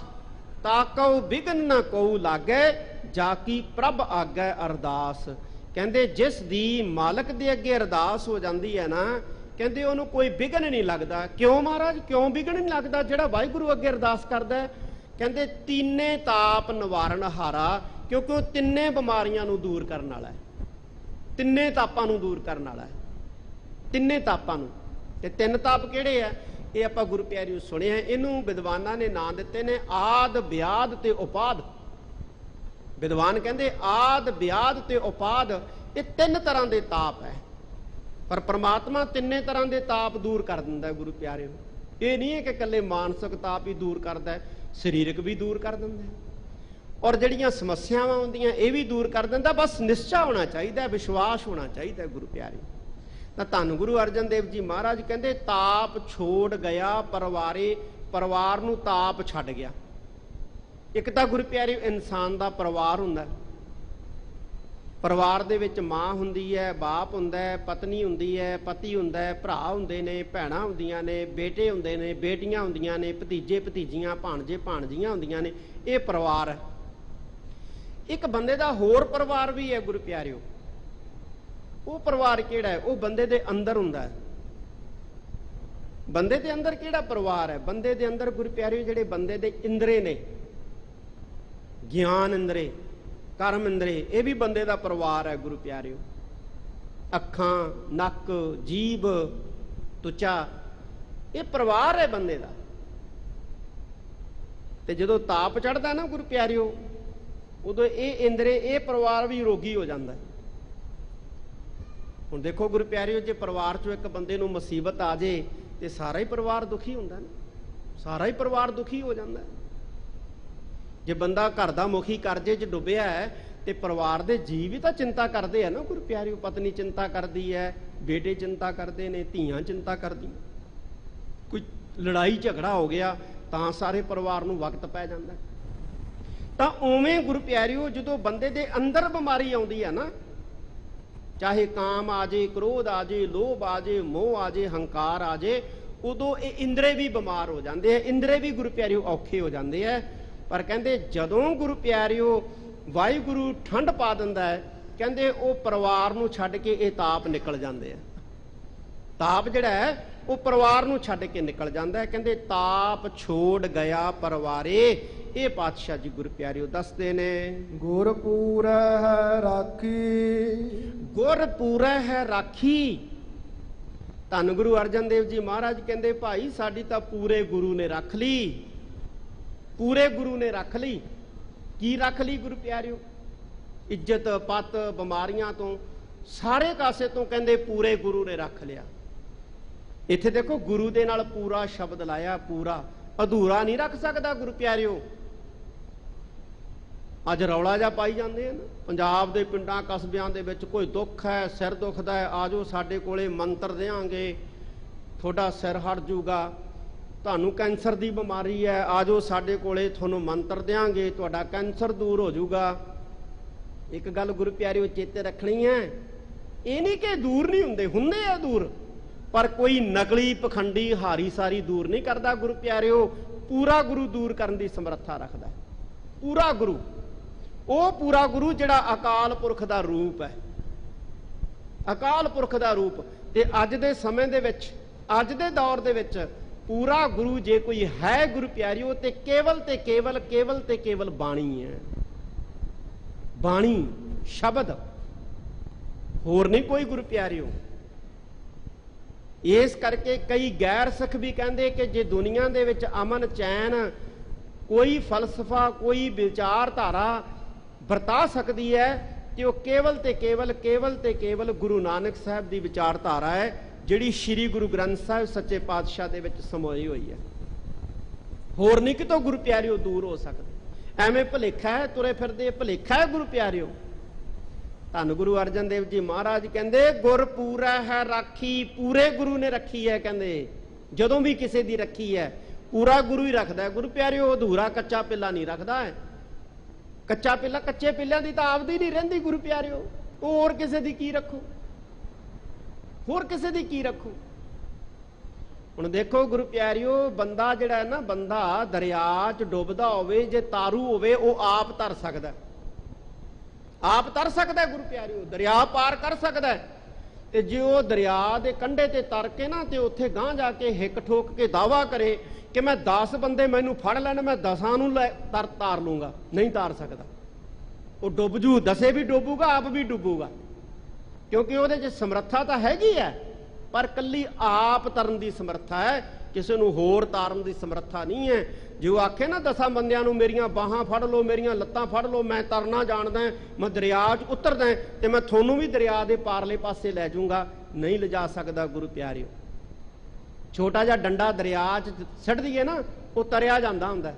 ਤਾਕਉ ਬਿਗਨ ਨ ਕਉ ਲਾਗੇ, ਜਾ ਕੀ ਪ੍ਰਭ ਆਗੈ ਅਰਦਾਸ। ਕਹਿੰਦੇ ਜਿਸ ਦੀ ਮਾਲਕ ਦੇ ਅੱਗੇ ਅਰਦਾਸ ਹੋ ਜਾਂਦੀ ਹੈ ਨਾ, ਕਹਿੰਦੇ ਉਹਨੂੰ ਕੋਈ ਵਿਘਨ ਨਹੀਂ ਲੱਗਦਾ। ਕਿਉਂ ਮਹਾਰਾਜ, ਕਿਉਂ ਵਿਘਨ ਨਹੀਂ ਲੱਗਦਾ? ਜਿਹੜਾ ਵਾਹਿਗੁਰੂ ਅੱਗੇ ਅਰਦਾਸ ਕਰਦਾ, ਕਹਿੰਦੇ ਤੀਨੇ ਤਾਪ ਨਿਵਾਰਣ ਹਾਰਾ, ਕਿਉਂਕਿ ਉਹ ਤਿੰਨੇ ਬਿਮਾਰੀਆਂ ਨੂੰ ਦੂਰ ਕਰਨ ਵਾਲਾ ਹੈ, ਤਿੰਨੇ ਤਾਪਾਂ ਨੂੰ ਦੂਰ ਕਰਨ ਵਾਲਾ ਹੈ, ਤਿੰਨੇ ਤਾਪਾਂ ਨੂੰ। ਤੇ ਤਿੰਨ ਤਾਪ ਕਿਹੜੇ ਆ? ਇਹ ਆਪਾਂ ਗੁਰੂ ਪਿਆਰਿਓ ਸੁਣਿਆ। ਇਹਨੂੰ ਵਿਦਵਾਨਾਂ ਨੇ ਨਾਂ ਦਿੱਤੇ ਨੇ ਆਦ, ਵਿਆਦ ਤੇ ਉਪਾਦ। ਵਿਦਵਾਨ ਕਹਿੰਦੇ ਆਦ, ਵਿਆਦ ਤੇ ਉਪਾਦ, ਇਹ ਤਿੰਨ ਤਰ੍ਹਾਂ ਦੇ ਤਾਪ ਹੈ। ਪਰ ਪ੍ਰਮਾਤਮਾ ਤਿੰਨੇ ਤਰ੍ਹਾਂ ਦੇ ਤਾਪ ਦੂਰ ਕਰ ਦਿੰਦਾ ਗੁਰੂ ਪਿਆਰਿਓ। ਇਹ ਨਹੀਂ ਹੈ ਕਿ ਇਕੱਲੇ ਮਾਨਸਿਕ ਤਾਪ ਹੀ ਦੂਰ ਕਰਦਾ ਹੈ, ਸਰੀਰਕ ਵੀ ਦੂਰ ਕਰ ਦਿੰਦਾ ਹੈ, ਔਰ ਜਿਹੜੀਆਂ ਸਮੱਸਿਆਵਾਂ ਹੁੰਦੀਆਂ ਇਹ ਵੀ ਦੂਰ ਕਰ ਦਿੰਦਾ। ਬਸ ਨਿਸ਼ਚਾ ਹੋਣਾ ਚਾਹੀਦਾ, ਵਿਸ਼ਵਾਸ ਹੋਣਾ ਚਾਹੀਦਾ ਗੁਰੂ ਪਿਆਰਿਓ। ਤਾਂ ਧੰਨ ਗੁਰੂ ਅਰਜਨ ਦੇਵ ਜੀ ਮਹਾਰਾਜ ਕਹਿੰਦੇ ਤਾਪ ਛੋੜ ਗਿਆ ਪਰਿਵਾਰੇ, ਪਰਿਵਾਰ ਨੂੰ ਤਾਪ ਛੱਡ ਗਿਆ। ਇੱਕ ਤਾਂ ਗੁਰੂ ਪਿਆਰਿਓ ਇਨਸਾਨ ਦਾ ਪਰਿਵਾਰ ਹੁੰਦਾ, ਪਰਿਵਾਰ ਦੇ ਵਿੱਚ ਮਾਂ ਹੁੰਦੀ ਹੈ, ਬਾਪ ਹੁੰਦਾ ਹੈ, ਪਤਨੀ ਹੁੰਦੀ ਹੈ, ਪਤੀ ਹੁੰਦਾ ਹੈ, ਭਰਾ ਹੁੰਦੇ ਨੇ, ਭੈਣਾਂ ਹੁੰਦੀਆਂ ਨੇ, ਬੇਟੇ ਹੁੰਦੇ ਨੇ, ਬੇਟੀਆਂ ਹੁੰਦੀਆਂ ਨੇ, ਭਤੀਜੇ ਭਤੀਜੀਆਂ, ਭਾਣਜੇ ਭਾਣਜੀਆਂ ਹੁੰਦੀਆਂ ਨੇ। ਇਹ ਪਰਿਵਾਰ ਹੈ। ਇੱਕ ਬੰਦੇ ਦਾ ਹੋਰ ਪਰਿਵਾਰ ਵੀ ਹੈ ਗੁਰੂ ਪਿਆਰਿਓ। ਉਹ ਪਰਿਵਾਰ ਕਿਹੜਾ ਹੈ? ਉਹ ਬੰਦੇ ਦੇ ਅੰਦਰ ਹੁੰਦਾ ਹੈ। ਬੰਦੇ ਦੇ ਅੰਦਰ ਕਿਹੜਾ ਪਰਿਵਾਰ ਹੈ? ਬੰਦੇ ਦੇ ਅੰਦਰ ਗੁਰੂ ਪਿਆਰਿਓ ਜਿਹੜੇ ਬੰਦੇ ਦੇ ਇੰਦਰੇ ਨੇ, ਗਿਆਨ ਇੰਦਰੇ, ਕਰਮ ਇੰਦਰੇ, ਇਹ ਵੀ ਬੰਦੇ ਦਾ ਪਰਿਵਾਰ ਹੈ ਗੁਰੂ ਪਿਆਰਿਓ। ਅੱਖਾਂ, ਨੱਕ, ਜੀਭ, ਤੁਚਾ, ਇਹ ਪਰਿਵਾਰ ਹੈ ਬੰਦੇ ਦਾ। ਤੇ ਜਦੋਂ ਤਾਪ ਚੜ੍ਹਦਾ ਨਾ ਗੁਰੂ ਪਿਆਰਿਓ, ਉਦੋਂ ਇਹ ਇੰਦਰੇ, ਇਹ ਪਰਿਵਾਰ ਵੀ ਰੋਗੀ ਹੋ ਜਾਂਦਾ ਹੈ। ਹੁਣ ਦੇਖੋ ਗੁਰੂ ਪਿਆਰਿਓ, ਜੇ ਪਰਿਵਾਰ ਚੋਂ ਇੱਕ ਬੰਦੇ ਨੂੰ ਮੁਸੀਬਤ ਆ ਜੇ ਤੇ ਸਾਰਾ ਹੀ ਪਰਿਵਾਰ ਦੁਖੀ ਹੁੰਦਾ ਨਾ, ਸਾਰਾ ਹੀ ਪਰਿਵਾਰ ਦੁਖੀ ਹੋ ਜਾਂਦਾ। ਜੇ ਬੰਦਾ ਘਰ ਦਾ ਮੁਖੀ ਕਰਜ਼ੇ 'ਚ ਡੁੱਬਿਆ ਹੈ ਤੇ ਪਰਿਵਾਰ ਦੇ ਜੀਅ ਵੀ ਤਾਂ ਚਿੰਤਾ ਕਰਦੇ ਆ ਨਾ ਗੁਰੂ ਪਿਆਰਿਓ। ਪਤਨੀ ਚਿੰਤਾ ਕਰਦੀ ਹੈ, ਬੇਟੇ ਚਿੰਤਾ ਕਰਦੇ ਨੇ, ਧੀਆਂ ਚਿੰਤਾ ਕਰਦੀਆਂ। ਕੋਈ ਲੜਾਈ ਝਗੜਾ ਹੋ ਗਿਆ ਤਾਂ ਸਾਰੇ ਪਰਿਵਾਰ ਨੂੰ ਵਕਤ ਪੈ ਜਾਂਦਾ। ਤਾਂ ਉਵੇਂ ਗੁਰੂ ਪਿਆਰਿਓ ਜਦੋਂ ਬੰਦੇ ਦੇ ਅੰਦਰ ਬਿਮਾਰੀ ਆਉਂਦੀ ਹੈ ਨਾ, ਚਾਹੇ ਕਾਮ ਆ ਜੇ, ਕ੍ਰੋਧ ਆ ਜੇ, ਲੋਭ ਆ ਜੇ, ਮੋਹ ਆ ਜੇ, ਹੰਕਾਰ ਆ ਜੇ, ਉਦੋਂ ਇਹ ਇੰਦਰੇ ਵੀ ਬਿਮਾਰ ਹੋ ਜਾਂਦੇ ਆ, ਇੰਦਰੇ ਵੀ ਗੁਰੂ ਪਿਆਰਿਓ ਔਖੇ ਹੋ ਜਾਂਦੇ ਆ। ਪਰ ਕਹਿੰਦੇ ਜਦੋਂ ਗੁਰੂ ਪਿਆਰਿਓ ਵਾਹਿਗੁਰੂ ਠੰਡ ਪਾ ਦਿੰਦਾ ਹੈ, ਕਹਿੰਦੇ ਉਹ ਪਰਿਵਾਰ ਨੂੰ ਛੱਡ ਕੇ ਇਹ ਤਾਪ ਨਿਕਲ ਜਾਂਦੇ ਆ। ਤਾਪ ਜਿਹੜਾ ਹੈ ਉਹ ਪਰਿਵਾਰ ਨੂੰ ਛੱਡ ਕੇ ਨਿਕਲ ਜਾਂਦਾ ਹੈ। ਕਹਿੰਦੇ ਤਾਪ ਛੋੜ ਗਿਆ ਪਰਿਵਾਰੇ, ਇਹ ਪਾਤਸ਼ਾਹ ਜੀ ਗੁਰੂ ਪਿਆਰਿਓ ਦੱਸਦੇ ਨੇ। ਗੁਰ ਪੂਰੈ ਹੈ ਰਾਖੀ, ਗੁਰ ਪੂਰੈ ਹੈ ਰਾਖੀ। ਧੰਨ ਗੁਰੂ ਅਰਜਨ ਦੇਵ ਜੀ ਮਹਾਰਾਜ ਕਹਿੰਦੇ ਭਾਈ ਸਾਡੀ ਤਾਂ ਪੂਰੇ ਗੁਰੂ ਨੇ ਰੱਖ ਲਈ, ਪੂਰੇ ਗੁਰੂ ਨੇ ਰੱਖ ਲਈ। ਕੀ ਰੱਖ ਲਈ ਗੁਰੂ ਪਿਆਰਿਓ? ਇੱਜ਼ਤ, ਪੱਤ, ਬਿਮਾਰੀਆਂ ਤੋਂ, ਸਾਰੇ ਕਾਸੇ ਤੋਂ ਕਹਿੰਦੇ ਪੂਰੇ ਗੁਰੂ ਨੇ ਰੱਖ ਲਿਆ। ਇੱਥੇ ਦੇਖੋ ਗੁਰੂ ਦੇ ਨਾਲ ਪੂਰਾ ਸ਼ਬਦ ਲਾਇਆ, ਪੂਰਾ, ਅਧੂਰਾ ਨਹੀਂ ਰੱਖ ਸਕਦਾ ਗੁਰੂ ਪਿਆਰਿਓ। ਅੱਜ ਰੌਲਾ ਜਿਹਾ ਪਾਈ ਜਾਂਦੇ ਆ ਨਾ ਪੰਜਾਬ ਦੇ ਪਿੰਡਾਂ ਕਸਬਿਆਂ ਦੇ ਵਿੱਚ, ਕੋਈ ਦੁੱਖ ਹੈ, ਸਿਰ ਦੁਖਦਾ ਹੈ, ਆ ਜਾਓ ਸਾਡੇ ਕੋਲੇ ਮੰਤਰ ਦਿਆਂਗੇ, ਤੁਹਾਡਾ ਸਿਰ ਹਟ ਜਾਊਗਾ। ਤੁਹਾਨੂੰ ਕੈਂਸਰ ਦੀ ਬਿਮਾਰੀ ਹੈ, ਆ ਜਾਓ ਸਾਡੇ ਕੋਲੇ, ਤੁਹਾਨੂੰ ਮੰਤਰ ਦਿਆਂਗੇ, ਤੁਹਾਡਾ ਕੈਂਸਰ ਦੂਰ ਹੋ ਜਾਊਗਾ। ਇੱਕ ਗੱਲ ਗੁਰੂ ਪਿਆਰਿਓ ਚੇਤੇ ਰੱਖਣੀ ਹੈ, ਇਹ ਨਹੀਂ ਕਿ ਦੂਰ ਨਹੀਂ ਹੁੰਦੇ, ਹੁੰਦੇ ਆ ਦੂਰ, ਪਰ ਕੋਈ ਨਕਲੀ ਪਖੰਡੀ ਹਾਰੀ ਸਾਰੀ ਦੂਰ ਨਹੀਂ ਕਰਦਾ ਗੁਰੂ ਪਿਆਰਿਓ। ਪੂਰਾ ਗੁਰੂ ਦੂਰ ਕਰਨ ਦੀ ਸਮਰੱਥਾ ਰੱਖਦਾ। ਪੂਰਾ ਗੁਰੂ, ਉਹ ਪੂਰਾ ਗੁਰੂ ਜਿਹੜਾ ਅਕਾਲ ਪੁਰਖ ਦਾ ਰੂਪ ਹੈ, ਅਕਾਲ ਪੁਰਖ ਦਾ ਰੂਪ। ਤੇ ਅੱਜ ਦੇ ਸਮੇਂ ਦੇ ਵਿੱਚ, ਅੱਜ ਦੇ ਦੌਰ ਦੇ ਵਿੱਚ ਪੂਰਾ ਗੁਰੂ ਜੇ ਕੋਈ ਹੈ ਗੁਰੂ ਪਿਆਰਿਓ, ਤੇ ਕੇਵਲ ਤੇ ਕੇਵਲ, ਕੇਵਲ ਤੇ ਕੇਵਲ ਬਾਣੀ ਹੈ। ਬਾਣੀ, ਸ਼ਬਦ, ਹੋਰ ਨਹੀਂ ਕੋਈ ਗੁਰੂ ਪਿਆਰਿਓ। ਇਸ ਕਰਕੇ ਕਈ ਗੈਰ ਸਿੱਖ ਵੀ ਕਹਿੰਦੇ ਕਿ ਜੇ ਦੁਨੀਆ ਦੇ ਵਿੱਚ ਅਮਨ ਚੈਨ ਕੋਈ ਫਲਸਫਾ, ਕੋਈ ਵਿਚਾਰਧਾਰਾ ਵਰਤਾ ਸਕਦੀ ਹੈ ਤੇ ਉਹ ਕੇਵਲ ਤੇ ਕੇਵਲ, ਕੇਵਲ ਤੇ ਕੇਵਲ ਗੁਰੂ ਨਾਨਕ ਸਾਹਿਬ ਦੀ ਵਿਚਾਰਧਾਰਾ ਹੈ, ਜਿਹੜੀ ਸ੍ਰੀ ਗੁਰੂ ਗ੍ਰੰਥ ਸਾਹਿਬ ਸੱਚੇ ਪਾਤਸ਼ਾਹ ਦੇ ਵਿੱਚ ਸਮੋਈ ਹੋਈ ਹੈ। ਹੋਰ ਨਹੀਂ ਕਿਤੋਂ ਗੁਰੂ ਪਿਆਰਿਓ ਦੂਰ ਹੋ ਸਕਦੇ। ਐਵੇਂ ਭੁਲੇਖਾ ਹੈ, ਤੁਰੇ ਫਿਰਦੇ ਭੁਲੇਖਾ ਹੈ ਗੁਰੂ ਪਿਆਰਿਓ। ਧੰਨ ਗੁਰੂ ਅਰਜਨ ਦੇਵ ਜੀ ਮਹਾਰਾਜ ਕਹਿੰਦੇ ਗੁਰ ਪੂਰਾ ਹੈ ਰਾਖੀ, ਪੂਰੇ ਗੁਰੂ ਨੇ ਰੱਖੀ ਹੈ। ਕਹਿੰਦੇ ਜਦੋਂ ਵੀ ਕਿਸੇ ਦੀ ਰੱਖੀ ਹੈ ਪੂਰਾ ਗੁਰੂ ਹੀ ਰੱਖਦਾ ਹੈ ਗੁਰੂ ਪਿਆਰਿਓ, ਅਧੂਰਾ ਕੱਚਾ ਪਿੱਲਾ ਨਹੀਂ ਰੱਖਦਾ ਹੈ। ਕੱਚਾ ਪਿੱਲਾ, ਕੱਚੇ ਪਿੱਲਿਆਂ ਦੀ ਤਾਂ ਆਪਦੀ ਨਹੀਂ ਰਹਿੰਦੀ ਗੁਰੂ ਪਿਆਰਿਓ, ਉਹ ਹੋਰ ਕਿਸੇ ਦੀ ਕੀ ਰੱਖੋ, ਹੋਰ ਕਿਸੇ ਦੀ ਕੀ ਰੱਖੋ। ਹੁਣ ਦੇਖੋ ਗੁਰੂ ਪਿਆਰਿਓ, ਬੰਦਾ ਜਿਹੜਾ ਹੈ ਨਾ, ਬੰਦਾ ਦਰਿਆ 'ਚ ਡੁੱਬਦਾ ਹੋਵੇ, ਜੇ ਤਾਰੂ ਹੋਵੇ ਉਹ ਆਪ ਤਰ ਸਕਦਾ, ਆਪ ਤਰ ਸਕਦਾ ਗੁਰੂ ਪਿਆਰਿਓ, ਦਰਿਆ ਪਾਰ ਕਰ ਸਕਦਾ। ਤੇ ਜੇ ਉਹ ਦਰਿਆ ਦੇ ਕੰਢੇ ਤੇ ਤਰ ਕੇ ਨਾ, ਤੇ ਉੱਥੇ ਗਾਂਹ ਜਾ ਕੇ ਹਿੱਕ ਠੋਕ ਕੇ ਦਾਵਾ ਕਰੇ ਕਿ ਮੈਂ 10 ਬੰਦੇ ਮੈਨੂੰ ਫੜ ਲੈਣ, ਮੈਂ 10 ਨੂੰ ਤਾਰ ਲੂੰਗਾ, ਨਹੀਂ ਤਾਰ ਸਕਦਾ। ਉਹ ਡੁੱਬ ਜੂ, 10 ਵੀ ਡੁੱਬੂਗਾ, ਆਪ ਵੀ ਡੁੱਬੂਗਾ, ਕਿਉਂਕਿ ਉਹਦੇ 'ਚ ਸਮਰੱਥਾ ਤਾਂ ਹੈਗੀ ਹੈ, ਪਰ ਕੱਲੀ ਆਪ ਤਰਨ ਦੀ ਸਮਰੱਥਾ ਹੈ, ਕਿਸੇ ਨੂੰ ਹੋਰ ਤਾਰਨ ਦੀ ਸਮਰੱਥਾ ਨਹੀਂ ਹੈ। ਜੇ ਉਹ ਆਖੇ ਨਾ 10 ਬੰਦਿਆਂ ਨੂੰ ਮੇਰੀਆਂ ਬਾਹਾਂ ਫੜ ਲਓ, ਮੇਰੀਆਂ ਲੱਤਾਂ ਫੜ ਲਓ, ਮੈਂ ਤਰਨਾ ਜਾਣਦਾ, ਮੈਂ ਦਰਿਆ 'ਚ ਉਤਰਦਾ ਤੇ ਮੈਂ ਤੁਹਾਨੂੰ ਵੀ ਦਰਿਆ ਦੇ ਪਾਰਲੇ ਪਾਸੇ ਲੈ ਜਾਊਂਗਾ, ਨਹੀਂ ਲਿਜਾ ਸਕਦਾ ਗੁਰੂ ਪਿਆਰਿਓ। ਛੋਟਾ ਜਿਹਾ ਡੰਡਾ ਦਰਿਆ 'ਚ ਛੱਡ ਦਈਏ ਨਾ, ਉਹ ਤਰਿਆ ਜਾਂਦਾ ਹੁੰਦਾ,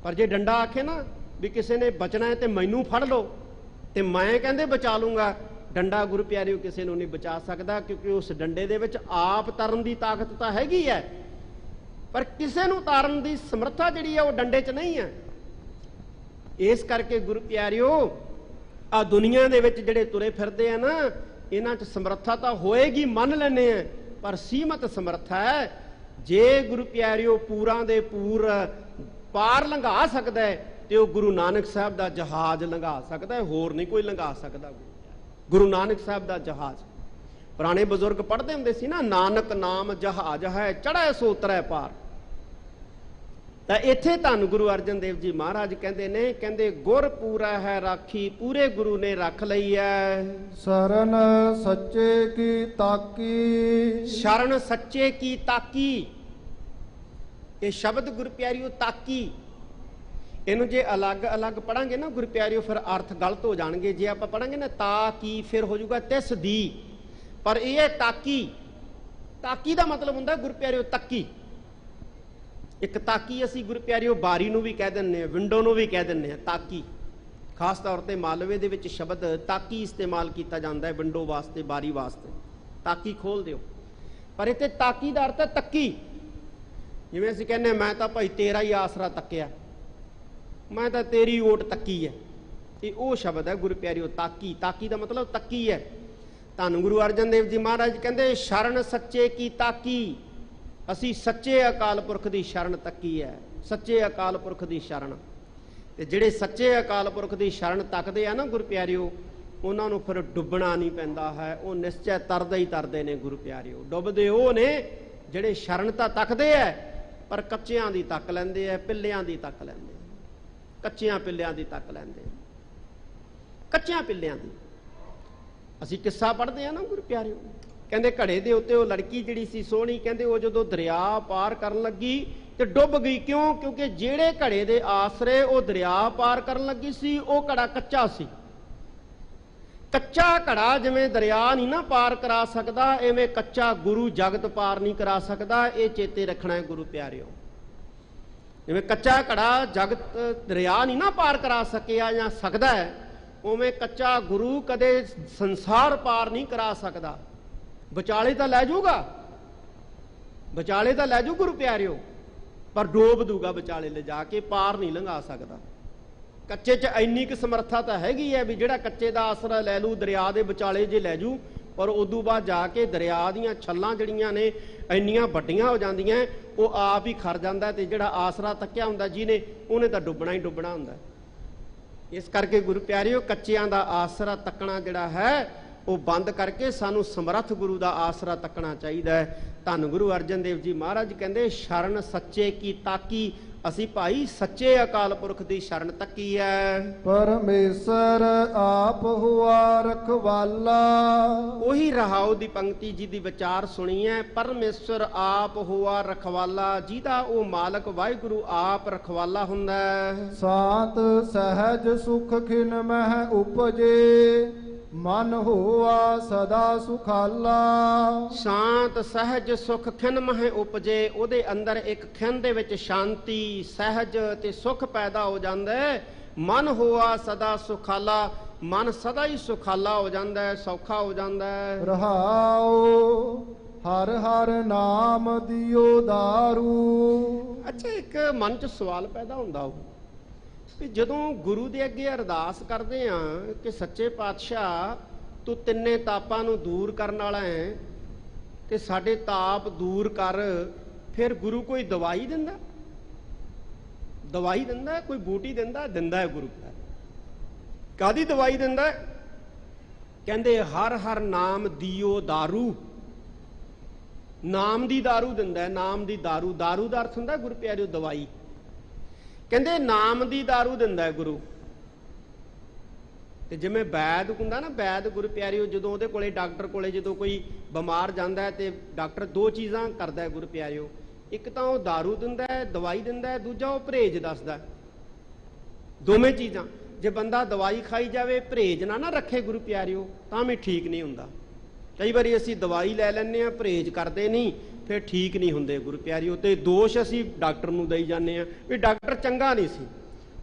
ਪਰ ਜੇ ਡੰਡਾ ਆਖੇ ਨਾ ਵੀ ਕਿਸੇ ਨੇ ਬਚਣਾ ਹੈ ਤੇ ਮੈਨੂੰ ਫੜ ਲਓ ਤੇ ਮੈਂ ਕਹਿੰਦੇ ਬਚਾ ਲੂੰਗਾ, ਡੰਡਾ ਗੁਰੂ ਪਿਆਰਿਓ ਕਿਸੇ ਨੂੰ ਨਹੀਂ ਬਚਾ ਸਕਦਾ, ਕਿਉਂਕਿ ਉਸ ਡੰਡੇ ਦੇ ਵਿੱਚ ਆਪ ਤਰਨ ਦੀ ਤਾਕਤ ਤਾਂ ਹੈਗੀ ਹੈ, ਪਰ ਕਿਸੇ ਨੂੰ ਤਾਰਨ ਦੀ ਸਮਰੱਥਾ ਜਿਹੜੀ ਹੈ ਉਹ ਡੰਡੇ 'ਚ ਨਹੀਂ ਹੈ। ਇਸ ਕਰਕੇ ਗੁਰੂ ਪਿਆਰਿਓ, ਆ ਦੁਨੀਆ ਦੇ ਵਿੱਚ ਜਿਹੜੇ ਤੁਰੇ ਫਿਰਦੇ ਆ ਨਾ, ਇਹਨਾਂ 'ਚ ਸਮਰੱਥਾ ਤਾਂ ਹੋਏਗੀ, ਮੰਨ ਲੈਂਦੇ ਆ, ਪਰ ਸੀਮਤ ਸਮਰੱਥਾ ਹੈ। ਜੇ ਗੁਰੂ ਪਿਆਰਿਓ ਪੂਰਾਂ ਦੇ ਪੂਰ ਪਾਰ ਲੰਘਾ ਸਕਦਾ ਹੈ ਤੇ ਉਹ ਗੁਰੂ ਨਾਨਕ ਸਾਹਿਬ ਦਾ ਜਹਾਜ਼ ਲੰਘਾ ਸਕਦਾ ਹੈ, ਹੋਰ ਨਹੀਂ ਕੋਈ ਲੰਘਾ ਸਕਦਾ ਗੁਰੂ ਨਾਨਕ ਸਾਹਿਬ ਦਾ ਜਹਾਜ਼। ਪੁਰਾਣੇ ਬਜ਼ੁਰਗ ਪੜ੍ਹਦੇ ਹੁੰਦੇ ਸੀ ਨਾ, ਨਾਨਕ ਨਾਮ ਜਹਾਜ਼ ਹੈ, ਚੜ੍ਹੈ ਸੋ ਉਤਰੈ ਪਾਰ। ਤਾਂ ਇੱਥੇ ਧੰਨ ਗੁਰੂ ਅਰਜਨ ਦੇਵ ਜੀ ਮਹਾਰਾਜ ਕਹਿੰਦੇ ਨੇ, ਕਹਿੰਦੇ ਗੁਰ ਪੂਰਾ ਹੈ ਰਾਖੀ, ਪੂਰੇ ਗੁਰੂ ਨੇ ਰੱਖ ਲਈ ਹੈ। ਸ਼ਰਨ ਸੱਚੇ ਕੀ ਤਾਕੀ, ਸ਼ਰਨ ਸੱਚੇ ਕੀ ਤਾਕੀ। ਇਹ ਸ਼ਬਦ ਗੁਰੂ ਪਿਆਰਿਓ ਤਾਕੀ, ਇਹਨੂੰ ਜੇ ਅਲੱਗ-ਅਲੱਗ ਪੜਾਂਗੇ ਨਾ ਗੁਰੂ ਪਿਆਰਿਓ, ਫਿਰ ਅਰਥ ਗਲਤ ਹੋ ਜਾਣਗੇ। ਜੇ ਆਪਾਂ ਪੜਾਂਗੇ ਨਾ ਤਾ ਕੀ, ਫਿਰ ਹੋ ਜਾਊਗਾ ਤਿਸ ਦੀ, ਪਰ ਇਹ ਹੈ ਤਾਕੀ। ਤਾਕੀ ਦਾ ਮਤਲਬ ਹੁੰਦਾ ਗੁਰੂ ਪਿਆਰਿਓ ਤੱਕੀ। ਇੱਕ ਤਾਕੀ ਅਸੀਂ ਗੁਰੂ ਪਿਆਰਿਓ ਬਾਰੀ ਨੂੰ ਵੀ ਕਹਿ ਦਿੰਦੇ ਹਾਂ, ਵਿੰਡੋ ਨੂੰ ਵੀ ਕਹਿ ਦਿੰਦੇ ਹਾਂ ਤਾਕੀ। ਖਾਸ ਤੌਰ ਤੇ ਮਾਲਵੇ ਦੇ ਵਿੱਚ ਸ਼ਬਦ ਤਾਕੀ ਇਸਤੇਮਾਲ ਕੀਤਾ ਜਾਂਦਾ ਹੈ ਵਿੰਡੋ ਵਾਸਤੇ, ਬਾਰੀ ਵਾਸਤੇ, ਤਾਕੀ ਖੋਲ ਦਿਓ। ਪਰ ਇੱਥੇ ਤਾਕੀ ਦਾ ਅਰਥ ਹੈ ਤੱਕੀ। ਜਿਵੇਂ ਅਸੀਂ ਕਹਿੰਦੇ ਮੈਂ ਤਾਂ ਭਾਈ ਤੇਰਾ ਹੀ ਆਸਰਾ ਤੱਕਿਆ, ਮੈਂ ਤਾਂ ਤੇਰੀ ਓਟ ਤੱਕੀ ਹੈ, ਇਹ ਉਹ ਸ਼ਬਦ ਹੈ ਗੁਰੂ ਪਿਆਰਿਓ ਤਾਕੀ। ਤਾਕੀ ਦਾ ਮਤਲਬ ਤੱਕੀ ਹੈ। ਧੰਨ ਗੁਰੂ ਅਰਜਨ ਦੇਵ ਜੀ ਮਹਾਰਾਜ ਕਹਿੰਦੇ ਸ਼ਰਨ ਸੱਚੇ ਕੀ ਤਾਕੀ, ਅਸੀਂ ਸੱਚੇ ਅਕਾਲ ਪੁਰਖ ਦੀ ਸ਼ਰਨ ਤੱਕੀ ਹੈ, ਸੱਚੇ ਅਕਾਲ ਪੁਰਖ ਦੀ ਸ਼ਰਨ। ਤੇ ਜਿਹੜੇ ਸੱਚੇ ਅਕਾਲ ਪੁਰਖ ਦੀ ਸ਼ਰਨ ਤੱਕਦੇ ਆ ਨਾ ਗੁਰੂ ਪਿਆਰਿਓ, ਉਹਨਾਂ ਨੂੰ ਫਿਰ ਡੁੱਬਣਾ ਨਹੀਂ ਪੈਂਦਾ ਹੈ, ਉਹ ਨਿਸ਼ਚੈ ਤਰਦੇ ਹੀ ਤਰਦੇ ਨੇ ਗੁਰੂ ਪਿਆਰਿਓ। ਡੁੱਬਦੇ ਉਹ ਨੇ ਜਿਹੜੇ ਸ਼ਰਨ ਤਾਂ ਤੱਕਦੇ ਐ, ਪਰ ਕੱਚਿਆਂ ਦੀ ਤੱਕ ਲੈਂਦੇ ਐ, ਪਿੱਲਿਆਂ ਦੀ ਤੱਕ ਲੈਂਦੇ, ਕੱਚਿਆਂ ਪਿੱਲਿਆਂ ਦੀ ਤੱਕ ਲੈਂਦੇ, ਕੱਚਿਆਂ ਪਿੱਲਿਆਂ ਦੀ। ਅਸੀਂ ਕਿੱਸਾ ਪੜ੍ਹਦੇ ਆ ਨਾ ਗੁਰੂ ਪਿਆਰਿਓ, ਕਹਿੰਦੇ ਘੜੇ ਦੇ ਉੱਤੇ ਉਹ ਲੜਕੀ ਜਿਹੜੀ ਸੀ ਸੋਹਣੀ, ਕਹਿੰਦੇ ਉਹ ਜਦੋਂ ਦਰਿਆ ਪਾਰ ਕਰਨ ਲੱਗੀ ਤੇ ਡੁੱਬ ਗਈ। ਕਿਉਂ? ਕਿਉਂਕਿ ਜਿਹੜੇ ਘੜੇ ਦੇ ਆਸਰੇ ਉਹ ਦਰਿਆ ਪਾਰ ਕਰਨ ਲੱਗੀ ਸੀ, ਉਹ ਘੜਾ ਕੱਚਾ ਸੀ। ਕੱਚਾ ਘੜਾ ਜਿਵੇਂ ਦਰਿਆ ਨਹੀਂ ਨਾ ਪਾਰ ਕਰਾ ਸਕਦਾ, ਐਵੇਂ ਕੱਚਾ ਗੁਰੂ ਜਗਤ ਪਾਰ ਨਹੀਂ ਕਰਾ ਸਕਦਾ। ਇਹ ਚੇਤੇ ਰੱਖਣਾ ਹੈ ਗੁਰੂ ਪਿਆਰਿਓ। ਜਿਵੇਂ ਕੱਚਾ ਘੜਾ ਜਗਤ ਦਰਿਆ ਨਹੀਂ ਨਾ ਪਾਰ ਕਰਾ ਸਕਿਆ ਜਾਂ ਸਕਦਾ ਹੈ, ਉਵੇਂ ਕੱਚਾ ਗੁਰੂ ਕਦੇ ਸੰਸਾਰ ਪਾਰ ਨਹੀਂ ਕਰਾ ਸਕਦਾ। ਵਿਚਾਲੇ ਤਾਂ ਲੈ ਜਾਊਗਾ, ਵਿਚਾਲੇ ਤਾਂ ਲੈ ਜਾਊ ਗੁਰੂ ਪਿਆਰਿਓ, ਪਰ ਡੋਬ ਦੂਗਾ ਵਿਚਾਲੇ ਲਿਜਾ ਕੇ, ਪਾਰ ਨਹੀਂ ਲੰਘਾ ਸਕਦਾ। ਕੱਚੇ 'ਚ ਇੰਨੀ ਕੁ ਸਮਰੱਥਾ ਤਾਂ ਹੈਗੀ ਹੈ ਵੀ ਜਿਹੜਾ ਕੱਚੇ ਦਾ ਆਸਰਾ ਲੈ ਲੂ, ਦਰਿਆ ਦੇ ਵਿਚਾਲੇ ਜੇ ਲੈ ਜੂ, ਔਰ ਉਦੋਂ ਬਾਅਦ ਜਾ ਕੇ ਦਰਿਆ ਦੀਆਂ ਛੱਲਾਂ ਜਿਹੜੀਆਂ ਨੇ ਇੰਨੀਆਂ ਵੱਡੀਆਂ ਹੋ ਜਾਂਦੀਆਂ, ਉਹ ਆਪ ਹੀ ਖਰ ਜਾਂਦਾ, ਤੇ ਜਿਹੜਾ ਆਸਰਾ ਤੱਕਿਆ ਹੁੰਦਾ ਜਿਹਨੇ, ਉਹਨੇ ਤਾਂ ਡੁੱਬਣਾ ਹੀ ਡੁੱਬਣਾ ਹੁੰਦਾ। ਇਸ ਕਰਕੇ ਗੁਰੂ ਪਿਆਰਿਓ, ਕੱਚਿਆਂ ਦਾ ਆਸਰਾ ਤੱਕਣਾ ਜਿਹੜਾ ਹੈ ਉਹ ਬੰਦ ਕਰਕੇ ਸਾਨੂੰ ਸਮਰੱਥ ਗੁਰੂ ਦਾ ਆਸਰਾ ਤੱਕਣਾ ਚਾਹੀਦਾ ਹੈ। ਧੰਨ ਗੁਰੂ ਅਰਜਨ ਦੇਵ ਜੀ ਮਹਾਰਾਜ ਕਹਿੰਦੇ, ਸ਼ਰਨ ਸੱਚੇ ਕੀ ਤਾਕੀ। ਅਸੀਂ ਭਾਈ ਸੱਚੇ ਅਕਾਲ ਪੁਰਖ ਦੀ ਸ਼ਰਨ ਤੱਕੀ ਹੈ। ਪਰਮੇਸ਼ਰ ਆਪ ਹੁਆ ਰਖਵਾਲਾ। ਉਹੀ ਰਹਾਉ ਦੀ ਪੰਕਤੀ ਜੀ ਦੀ ਵਿਚਾਰ ਸੁਣੀ ਹੈ। ਪਰਮੇਸ਼ਰ ਆਪ ਹੁਆ ਰਖਵਾਲਾ, ਜਿਹਦਾ ਉਹ ਮਾਲਕ ਵਾਹਿਗੁਰੂ ਆਪ ਰਖਵਾਲਾ ਹੁੰਦਾ ਹੈ। ਸਾਤ ਸਹਿਜ ਸੁਖ ਖਿਨ ਮਹਿ ਉਪਜੇ, ਮਨ ਹੋਆ ਸਦਾ ਸੁਖਾਲਾ। ਸ਼ਾਂਤ ਸਹਿਜ ਸੁਖ ਖਿਨ ਮਹਿ ਉਪਜੇ, ਉਹਦੇ ਅੰਦਰ ਇੱਕ ਖਿਨ ਦੇ ਵਿੱਚ ਸ਼ਾਂਤੀ, ਸਹਿਜ ਤੇ ਸੁਖ ਪੈਦਾ ਹੋ ਜਾਂਦਾ ਹੈ। ਮਨ ਹੋਆ ਸਦਾ ਸੁਖਾਲਾ, ਮਨ ਸਦਾ ਹੀ ਸੁਖਾਲਾ ਹੋ ਜਾਂਦਾ ਹੈ, ਸੌਖਾ ਹੋ ਜਾਂਦਾ ਹੈ। ਰਹਾਉ ਹਰ ਹਰ ਨਾਮ ਦਿਓ ਦਾਰੂ। ਅੱਛਾ, ਇੱਕ ਮਨ 'ਚ ਸਵਾਲ ਪੈਦਾ ਹੁੰਦਾ ਉਹ ਵੀ ਜਦੋਂ ਗੁਰੂ ਦੇ ਅੱਗੇ ਅਰਦਾਸ ਕਰਦੇ ਆ ਕਿ ਸੱਚੇ ਪਾਤਸ਼ਾਹ ਤੂੰ ਤਿੰਨੇ ਤਾਪਾਂ ਨੂੰ ਦੂਰ ਕਰਨ ਵਾਲਾ ਹੈ ਤੇ ਸਾਡੇ ਤਾਪ ਦੂਰ ਕਰ, ਫਿਰ ਗੁਰੂ ਕੋਈ ਦਵਾਈ ਦਿੰਦਾ? ਦਵਾਈ ਦਿੰਦਾ? ਕੋਈ ਬੂਟੀ ਦਿੰਦਾ? ਦਿੰਦਾ ਹੈ ਗੁਰੂ। ਕਾਦੀ ਦਵਾਈ ਦਿੰਦਾ? ਕਹਿੰਦੇ ਹਰ ਹਰ ਨਾਮ ਦਿਓ ਦਾਰੂ। ਨਾਮ ਦੀ ਦਾਰੂ ਦਿੰਦਾ, ਨਾਮ ਦੀ ਦਾਰੂ। ਦਾਰੂ ਦਾ ਅਰਥ ਹੁੰਦਾ ਗੁਰੂ ਪਿਆਰਿਓ ਦਵਾਈ। ਕਹਿੰਦੇ ਨਾਮ ਦੀ ਦਾਰੂ ਦਿੰਦਾ ਗੁਰੂ। ਤੇ ਜਿਵੇਂ ਵੈਦ ਹੁੰਦਾ ਨਾ, ਵੈਦ ਗੁਰੂ ਪਿਆਰਿਓ, ਜਦੋਂ ਉਹਦੇ ਕੋਲੇ ਡਾਕਟਰ ਕੋਲੇ ਜਦੋਂ ਕੋਈ ਬਿਮਾਰ ਜਾਂਦਾ ਹੈ ਤੇ ਡਾਕਟਰ ਦੋ ਚੀਜ਼ਾਂ ਕਰਦਾ ਹੈ ਗੁਰੂ ਪਿਆਰਿਓ। ਇੱਕ ਤਾਂ ਉਹ ਦਾਰੂ ਦਿੰਦਾ ਹੈ, ਦਵਾਈ ਦਿੰਦਾ ਹੈ, ਦੂਜਾ ਉਹ ਪਰਹੇਜ ਦੱਸਦਾ। ਦੋਵੇਂ ਚੀਜ਼ਾਂ। ਜੇ ਬੰਦਾ ਦਵਾਈ ਖਾਈ ਜਾਵੇ, ਪਰਹੇਜ ਨਾ ਰੱਖੇ ਗੁਰੂ ਪਿਆਰਿਓ, ਤਾਂ ਵੀ ਠੀਕ ਨਹੀਂ ਹੁੰਦਾ। ਕਈ ਵਾਰੀ ਅਸੀਂ ਦਵਾਈ ਲੈ ਲੈਂਦੇ ਹਾਂ, ਪਰਹੇਜ ਕਰਦੇ ਨਹੀਂ, ਫਿਰ ਠੀਕ ਨਹੀਂ ਹੁੰਦੇ ਗੁਰੂ ਪਿਆਰਿਓ। ਤੇ ਦੋਸ਼ ਅਸੀਂ ਡਾਕਟਰ ਨੂੰ ਦੇਈ ਜਾਂਦੇ ਹਾਂ ਵੀ ਡਾਕਟਰ ਚੰਗਾ ਨਹੀਂ ਸੀ,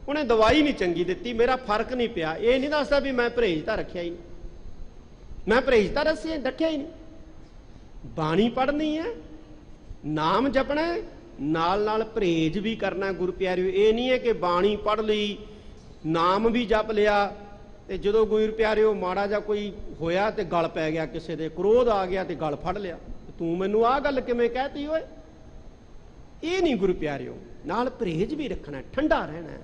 ਉਹਨੇ ਦਵਾਈ ਨਹੀਂ ਚੰਗੀ ਦਿੱਤੀ, ਮੇਰਾ ਫਰਕ ਨਹੀਂ ਪਿਆ। ਇਹ ਨਹੀਂ ਦੱਸਦਾ ਵੀ ਮੈਂ ਪਰਹੇਜ ਤਾਂ ਰੱਖਿਆ ਹੀ ਨਹੀਂ, ਮੈਂ ਪਰਹੇਜ ਤਾਂ ਰੱਖਿਆ ਹੀ ਨਹੀਂ। ਬਾਣੀ ਪੜ੍ਹਨੀ ਹੈ, ਨਾਮ ਜਪਣਾ, ਨਾਲ ਨਾਲ ਪਰਹੇਜ ਵੀ ਕਰਨਾ ਗੁਰੂ ਪਿਆਰਿਓ। ਇਹ ਨਹੀਂ ਹੈ ਕਿ ਬਾਣੀ ਪੜ੍ਹ ਲਈ, ਨਾਮ ਵੀ ਜਪ ਲਿਆ, ਤੇ ਜਦੋਂ ਗੁਰੂ ਪਿਆਰਿਓ ਮਾੜਾ ਜਿਹਾ ਕੋਈ ਹੋਇਆ ਤੇ ਗਲ ਪੈ ਗਿਆ, ਕਿਸੇ ਦੇ ਕ੍ਰੋਧ ਆ ਗਿਆ ਤੇ ਗਲ ਫੜ ਲਿਆ, ਤੂੰ ਮੈਨੂੰ ਆਹ ਗੱਲ ਕਿਵੇਂ ਕਹਿਤੀ ਓਏ। ਇਹ ਨਹੀਂ ਗੁਰੂ ਪਿਆਰਿਓ। ਨਾਲ ਪਰਹੇਜ ਵੀ ਰੱਖਣਾ, ਠੰਡਾ ਰਹਿਣਾ।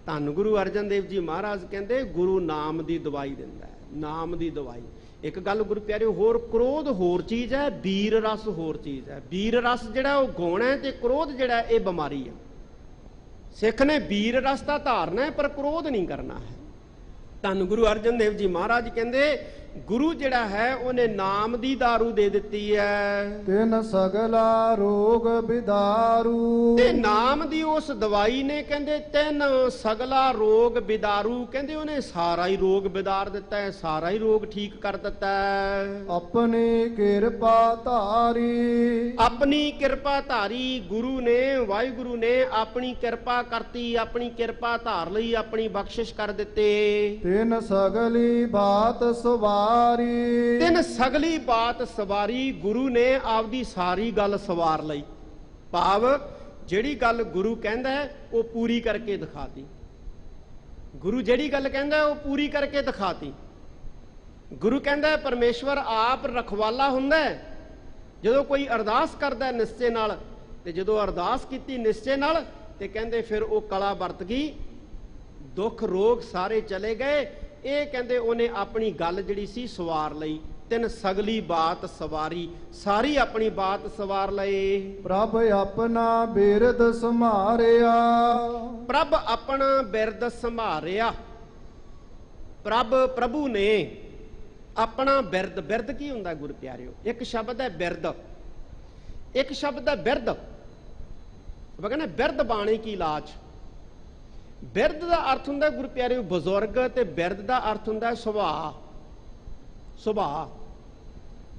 ਧੰਨ ਗੁਰੂ ਅਰਜਨ ਦੇਵ ਜੀ ਮਹਾਰਾਜ ਕਹਿੰਦੇ ਗੁਰੂ ਨਾਮ ਦੀ ਦਵਾਈ ਦਿੰਦਾ ਹੈ, ਨਾਮ ਦੀ ਦਵਾਈ। ਇੱਕ ਗੱਲ ਗੁਰੂ ਪਿਆਰਿਓ ਹੋਰ, ਕ੍ਰੋਧ ਹੋਰ ਚੀਜ਼ ਹੈ, ਵੀਰ ਰਸ ਹੋਰ ਚੀਜ਼ ਹੈ। ਵੀਰ ਰਸ ਜਿਹੜਾ ਉਹ ਗੁਣ ਹੈ, ਤੇ ਕ੍ਰੋਧ ਜਿਹੜਾ ਇਹ ਬਿਮਾਰੀ ਹੈ। ਸਿੱਖ ਨੇ ਵੀਰ ਰਸ ਤਾਂ ਧਾਰਨਾ ਹੈ, ਪਰ ਕ੍ਰੋਧ ਨਹੀਂ ਕਰਨਾ ਹੈ। ਧੰਨ ਗੁਰੂ ਅਰਜਨ ਦੇਵ ਜੀ ਮਹਾਰਾਜ ਕਹਿੰਦੇ ਗੁਰੂ ਜਿਹੜਾ ਹੈ ਉਹਨੇ ਨਾਮ ਦੀ ਦਾਰੂ ਦੇ ਦਿੱਤੀ ਹੈ। ਤਿਨ ਸਗਲਾ ਰੋਗ ਬਿਦਾਰੂ। ਤੇ ਨਾਮ ਦੀ ਉਸ ਦਵਾਈ ਨੇ ਕਹਿੰਦੇ ਤਿੰਨ ਸਗਲਾ ਰੋਗ ਬਿਦਾਰੂ, ਕਹਿੰਦੇ ਉਹਨੇ ਸਾਰਾ ਹੀ ਰੋਗ ਬਿਦਾਰ ਦਿੱਤਾ ਹੈ, ਸਾਰਾ ਹੀ ਰੋਗ ਠੀਕ ਕਰ ਦਿੱਤਾ ਹੈ। ਆਪਣੀ ਕਿਰਪਾ ਧਾਰੀ। ਆਪਣੀ ਕਿਰਪਾ ਧਾਰੀ, ਗੁਰੂ ਨੇ, ਵਾਹਿਗੁਰੂ ਨੇ ਆਪਣੀ ਕਿਰਪਾ ਕਰਤੀ, ਆਪਣੀ ਕਿਰਪਾ ਧਾਰ ਲਈ, ਆਪਣੀ ਬਖਸ਼ਿਸ਼ ਕਰ ਦਿੱਤੇ। ਤਿਨ ਸਗਲੀ ਬਾਤ ਸਵਾਰੀ। ਤਿੰਨ ਸਗਲੀ ਬਾਤ ਸਵਾਰੀ, ਗੁਰੂ ਨੇ ਆਪਦੀ ਸਾਰੀ ਗੱਲ ਸਵਾਰ ਲਈ। ਭਾਵ ਜਿਹੜੀ ਗੱਲ ਗੁਰੂ ਕਹਿੰਦਾ ਉਹ ਪੂਰੀ ਕਰਕੇ ਦਿਖਾਤੀ। ਗੁਰੂ ਜਿਹੜੀ ਗੱਲ ਕਹਿੰਦਾ ਉਹ ਪੂਰੀ ਕਰਕੇ ਦਿਖਾਤੀ। ਗੁਰੂ ਕਹਿੰਦਾ ਪਰਮੇਸ਼ਵਰ ਆਪ ਰਖਵਾਲਾ ਹੁੰਦਾ ਹੈ। ਜਦੋਂ ਕੋਈ ਅਰਦਾਸ ਕਰਦਾ ਨਿਸ਼ਚੇ ਨਾਲ, ਤੇ ਜਦੋਂ ਅਰਦਾਸ ਕੀਤੀ ਨਿਸ਼ਚੇ ਨਾਲ, ਤੇ ਕਹਿੰਦੇ ਫਿਰ ਉਹ ਕਲਾ ਵਰਤ ਗਈ, ਦੁੱਖ ਰੋਗ ਸਾਰੇ ਚਲੇ ਗਏ। ਇਹ ਕਹਿੰਦੇ ਉਹਨੇ ਆਪਣੀ ਗੱਲ ਜਿਹੜੀ ਸੀ ਸਵਾਰ ਲਈ। ਤਿੰਨ ਸਗਲੀ ਬਾਤ ਸਵਾਰੀ, ਸਾਰੀ ਆਪਣੀ ਬਾਤ ਸਵਾਰ ਲਏ। ਪ੍ਰਭ ਆਪਣਾ ਬਿਰਦ ਸੰਭਾਰਿਆ। ਪ੍ਰਭ ਆਪਣਾ ਬਿਰਦ ਸੰਭਾਰਿਆ। ਪ੍ਰਭੂ ਨੇ ਆਪਣਾ ਬਿਰਦ। ਬਿਰਦ ਕੀ ਹੁੰਦਾ ਗੁਰੂ ਪਿਆਰਿਓ? ਇੱਕ ਸ਼ਬਦ ਹੈ ਬਿਰਦ, ਇੱਕ ਸ਼ਬਦ ਹੈ ਬਿਰਦ। ਆਪਾਂ ਕਹਿੰਦੇ ਬਿਰਦ ਬਾਣੀ ਕੀ ਲਾਜ। ਬਿਰਦ ਦਾ ਅਰਥ ਹੁੰਦਾ ਗੁਰੂ ਪਿਆਰਿਓ ਬਜ਼ੁਰਗ, ਤੇ ਬਿਰਦ ਦਾ ਅਰਥ ਹੁੰਦਾ ਸੁਭਾਅ। ਸੁਭਾਅ।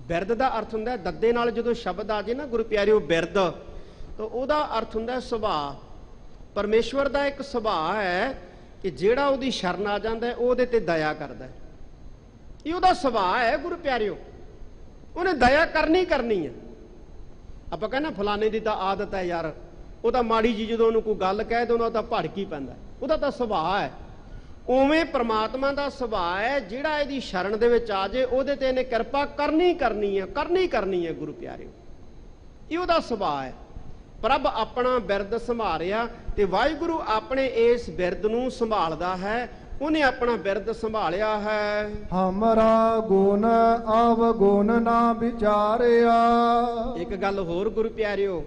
ਬਿਰਦ ਦਾ ਅਰਥ ਹੁੰਦਾ ਦੱਦੇ ਨਾਲ ਜਦੋਂ ਸ਼ਬਦ ਆ ਜੇ ਨਾ ਗੁਰੂ ਪਿਆਰਿਓ ਬਿਰਦ, ਤਾਂ ਉਹਦਾ ਅਰਥ ਹੁੰਦਾ ਸੁਭਾਅ। ਪਰਮੇਸ਼ਵਰ ਦਾ ਇੱਕ ਸੁਭਾਅ ਹੈ ਕਿ ਜਿਹੜਾ ਉਹਦੀ ਸ਼ਰਨ ਆ ਜਾਂਦਾ ਉਹਦੇ ਤੇ ਦਇਆ ਕਰਦਾ। ਇਹ ਉਹਦਾ ਸੁਭਾਅ ਹੈ ਗੁਰੂ ਪਿਆਰਿਓ। ਉਹਨੇ ਦਇਆ ਕਰਨੀ ਹੈ। ਆਪਾਂ ਕਹਿੰਦੇ ਫਲਾਣੇ ਦੀ ਤਾਂ ਆਦਤ ਹੈ ਯਾਰ, ਉਹ ਤਾਂ ਮਾੜੀ ਜੀ ਜਦੋਂ ਉਹਨੂੰ ਕੋਈ ਗੱਲ ਕਹਿ ਦੇ ਉਹਦਾ ਤਾਂ ਭੜਕ ਹੀ ਪੈਂਦਾ, ਉਹਦਾ ਤਾਂ ਸੁਭਾਅ ਹੈ। ਉਵੇਂ ਪ੍ਰਮਾਤਮਾ ਦਾ ਸੁਭਾਅ ਹੈ, ਜਿਹੜਾ ਇਹਦੀ ਸ਼ਰਨ ਦੇ ਵਿੱਚ ਆ ਜੇ ਉਹਦੇ ਤੇ ਇਹਨੇ ਕਿਰਪਾ ਕਰਨੀ ਕਰਨੀ ਹੈ ਗੁਰੂ ਪਿਆਰਿਓ। ਇਹ ਉਹਦਾ ਸੁਭਾਅ ਹੈ। ਪ੍ਰਭ ਆਪਣਾ ਬਿਰਦ ਸੰਭਾਲਿਆ ਤੇ ਵਾਹਿਗੁਰੂ ਆਪਣੇ ਇਸ ਬਿਰਦ ਨੂੰ ਸੰਭਾਲਦਾ ਹੈ। ਉਹਨੇ ਆਪਣਾ ਬਿਰਦ ਸੰਭਾਲਿਆ ਹੈ। ਹਮਰਾ ਗੁਣ ਅਵਗੁਣ ਨਾ ਵਿਚਾਰਿਆ। ਇੱਕ ਗੱਲ ਹੋਰ ਗੁਰੂ ਪਿਆਰਿਓ,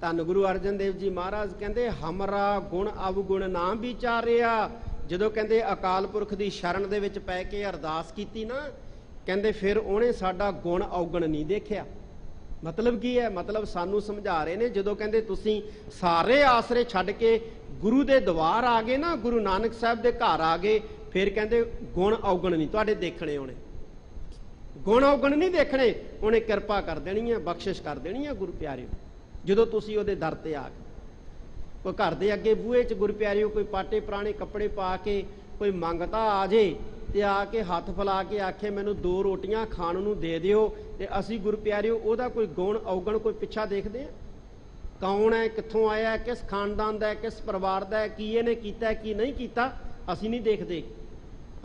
ਧੰਨ ਗੁਰੂ ਅਰਜਨ ਦੇਵ ਜੀ ਮਹਾਰਾਜ ਕਹਿੰਦੇ ਹਮਰਾ ਗੁਣ ਅਵਗੁਣ ਨਾ ਵਿਚਾਰਿਆ। ਜਦੋਂ ਕਹਿੰਦੇ ਅਕਾਲ ਪੁਰਖ ਦੀ ਸ਼ਰਨ ਦੇ ਵਿੱਚ ਪੈ ਕੇ ਅਰਦਾਸ ਕੀਤੀ ਨਾ, ਕਹਿੰਦੇ ਫਿਰ ਉਹਨੇ ਸਾਡਾ ਗੁਣ ਔਗਣ ਨਹੀਂ ਦੇਖਿਆ। ਮਤਲਬ ਕੀ ਹੈ? ਮਤਲਬ ਸਾਨੂੰ ਸਮਝਾ ਰਹੇ ਨੇ, ਜਦੋਂ ਕਹਿੰਦੇ ਤੁਸੀਂ ਸਾਰੇ ਆਸਰੇ ਛੱਡ ਕੇ ਗੁਰੂ ਦੇ ਦਵਾਰ ਆ ਗਏ ਨਾ, ਗੁਰੂ ਨਾਨਕ ਸਾਹਿਬ ਦੇ ਘਰ ਆ ਗਏ, ਫਿਰ ਕਹਿੰਦੇ ਗੁਣ ਔਗਣ ਨਹੀਂ ਤੁਹਾਡੇ ਦੇਖਣੇ, ਉਹਨੇ ਗੁਣ ਔਗਣ ਨਹੀਂ ਦੇਖਣੇ, ਉਹਨੇ ਕਿਰਪਾ ਕਰ ਦੇਣੀ ਹੈ, ਬਖਸ਼ਿਸ਼ ਕਰ ਦੇਣੀ ਹੈ ਗੁਰੂ ਪਿਆਰਿਓ। ਜਦੋਂ ਤੁਸੀਂ ਉਹਦੇ ਦਰ ਤੇ ਆ ਗਏ, ਕੋਈ ਘਰ ਦੇ ਅੱਗੇ ਬੂਹੇ 'ਚ ਗੁਰੂ ਪਿਆਰਿਓ ਕੋਈ ਪਾਟੇ ਪੁਰਾਣੇ ਕੱਪੜੇ ਪਾ ਕੇ ਕੋਈ ਮੰਗਤਾ ਆ ਜੇ ਤੇ ਆ ਕੇ ਹੱਥ ਫੈਲਾ ਕੇ ਆਖੇ ਮੈਨੂੰ 2 ਰੋਟੀਆਂ ਖਾਣ ਨੂੰ ਦੇ ਦਿਓ, ਤੇ ਅਸੀਂ ਗੁਰੂ ਪਿਆਰਿਓ ਉਹਦਾ ਕੋਈ ਗੁਣ ਔਗਣ ਕੋਈ ਪਿੱਛਾ ਦੇਖਦੇ ਆ? ਕੌਣ ਹੈ, ਕਿੱਥੋਂ ਆਇਆ, ਕਿਸ ਖਾਨਦਾਨ ਦਾ ਹੈ, ਕਿਸ ਪਰਿਵਾਰ ਦਾ ਹੈ, ਕੀ ਇਹਨੇ ਕੀਤਾ ਕੀ ਨਹੀਂ ਕੀਤਾ, ਅਸੀਂ ਨਹੀਂ ਦੇਖਦੇ।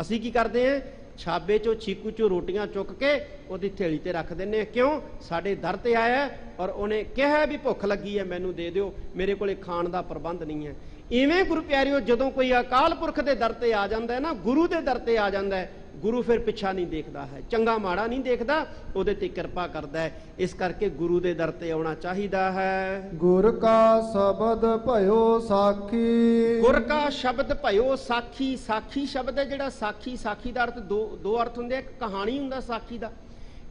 ਅਸੀਂ ਕੀ ਕਰਦੇ ਹਾਂ? ਛਾਬੇ ਚੋਂ ਛੀਕੂ ਚੋਂ ਰੋਟੀਆਂ ਚੁੱਕ ਕੇ ਉਹਦੀ ਥੇਲੀ ਤੇ ਰੱਖ ਦਿੰਨੇ। ਕਿਉਂ? ਸਾਡੇ ਦਰ ਤੇ ਆਇਆ ਔਰ ਉਹਨੇ ਕਿਹਾ ਵੀ ਭੁੱਖ ਲੱਗੀ ਹੈ ਮੈਨੂੰ ਦੇ ਦਿਓ, ਮੇਰੇ ਕੋਲੇ ਖਾਣ ਦਾ ਪ੍ਰਬੰਧ ਨਹੀਂ ਹੈ। ਇਵੇਂ ਗੁਰੂ ਪਿਆਰਿਓ ਜਦੋਂ ਕੋਈ ਅਕਾਲ ਪੁਰਖ ਦੇ ਦਰ ਤੇ ਆ ਜਾਂਦਾ ਹੈ ਨਾ, ਗੁਰੂ ਦੇ ਦਰ ਤੇ ਆ ਜਾਂਦਾ ਹੈ, ਗੁਰੂ ਫਿਰ ਪਿੱਛਾ ਨਹੀਂ ਦੇਖਦਾ ਹੈ, ਚੰਗਾ ਮਾੜਾ ਨਹੀਂ ਦੇਖਦਾ, ਉਹਦੇ ਤੇ ਕਿਰਪਾ ਕਰਦਾ ਹੈ। ਇਸ ਕਰਕੇ ਗੁਰੂ ਦੇ ਦਰ ਤੇ ਆਉਣਾ ਚਾਹੀਦਾ ਹੈ। ਗੁਰ ਕਾ ਸ਼ਬਦ ਭਇਓ ਸਾਖੀ। ਗੁਰ ਕਾ ਸ਼ਬਦ ਭਇਓ ਸਾਖੀ। ਸਾਖੀ ਸ਼ਬਦ ਹੈ ਜਿਹੜਾ, ਸਾਖੀ ਦਾ ਅਰਥ ਦੋ ਅਰਥ ਹੁੰਦੇ ਆ। ਇੱਕ ਕਹਾਣੀ ਹੁੰਦਾ ਸਾਖੀ ਦਾ,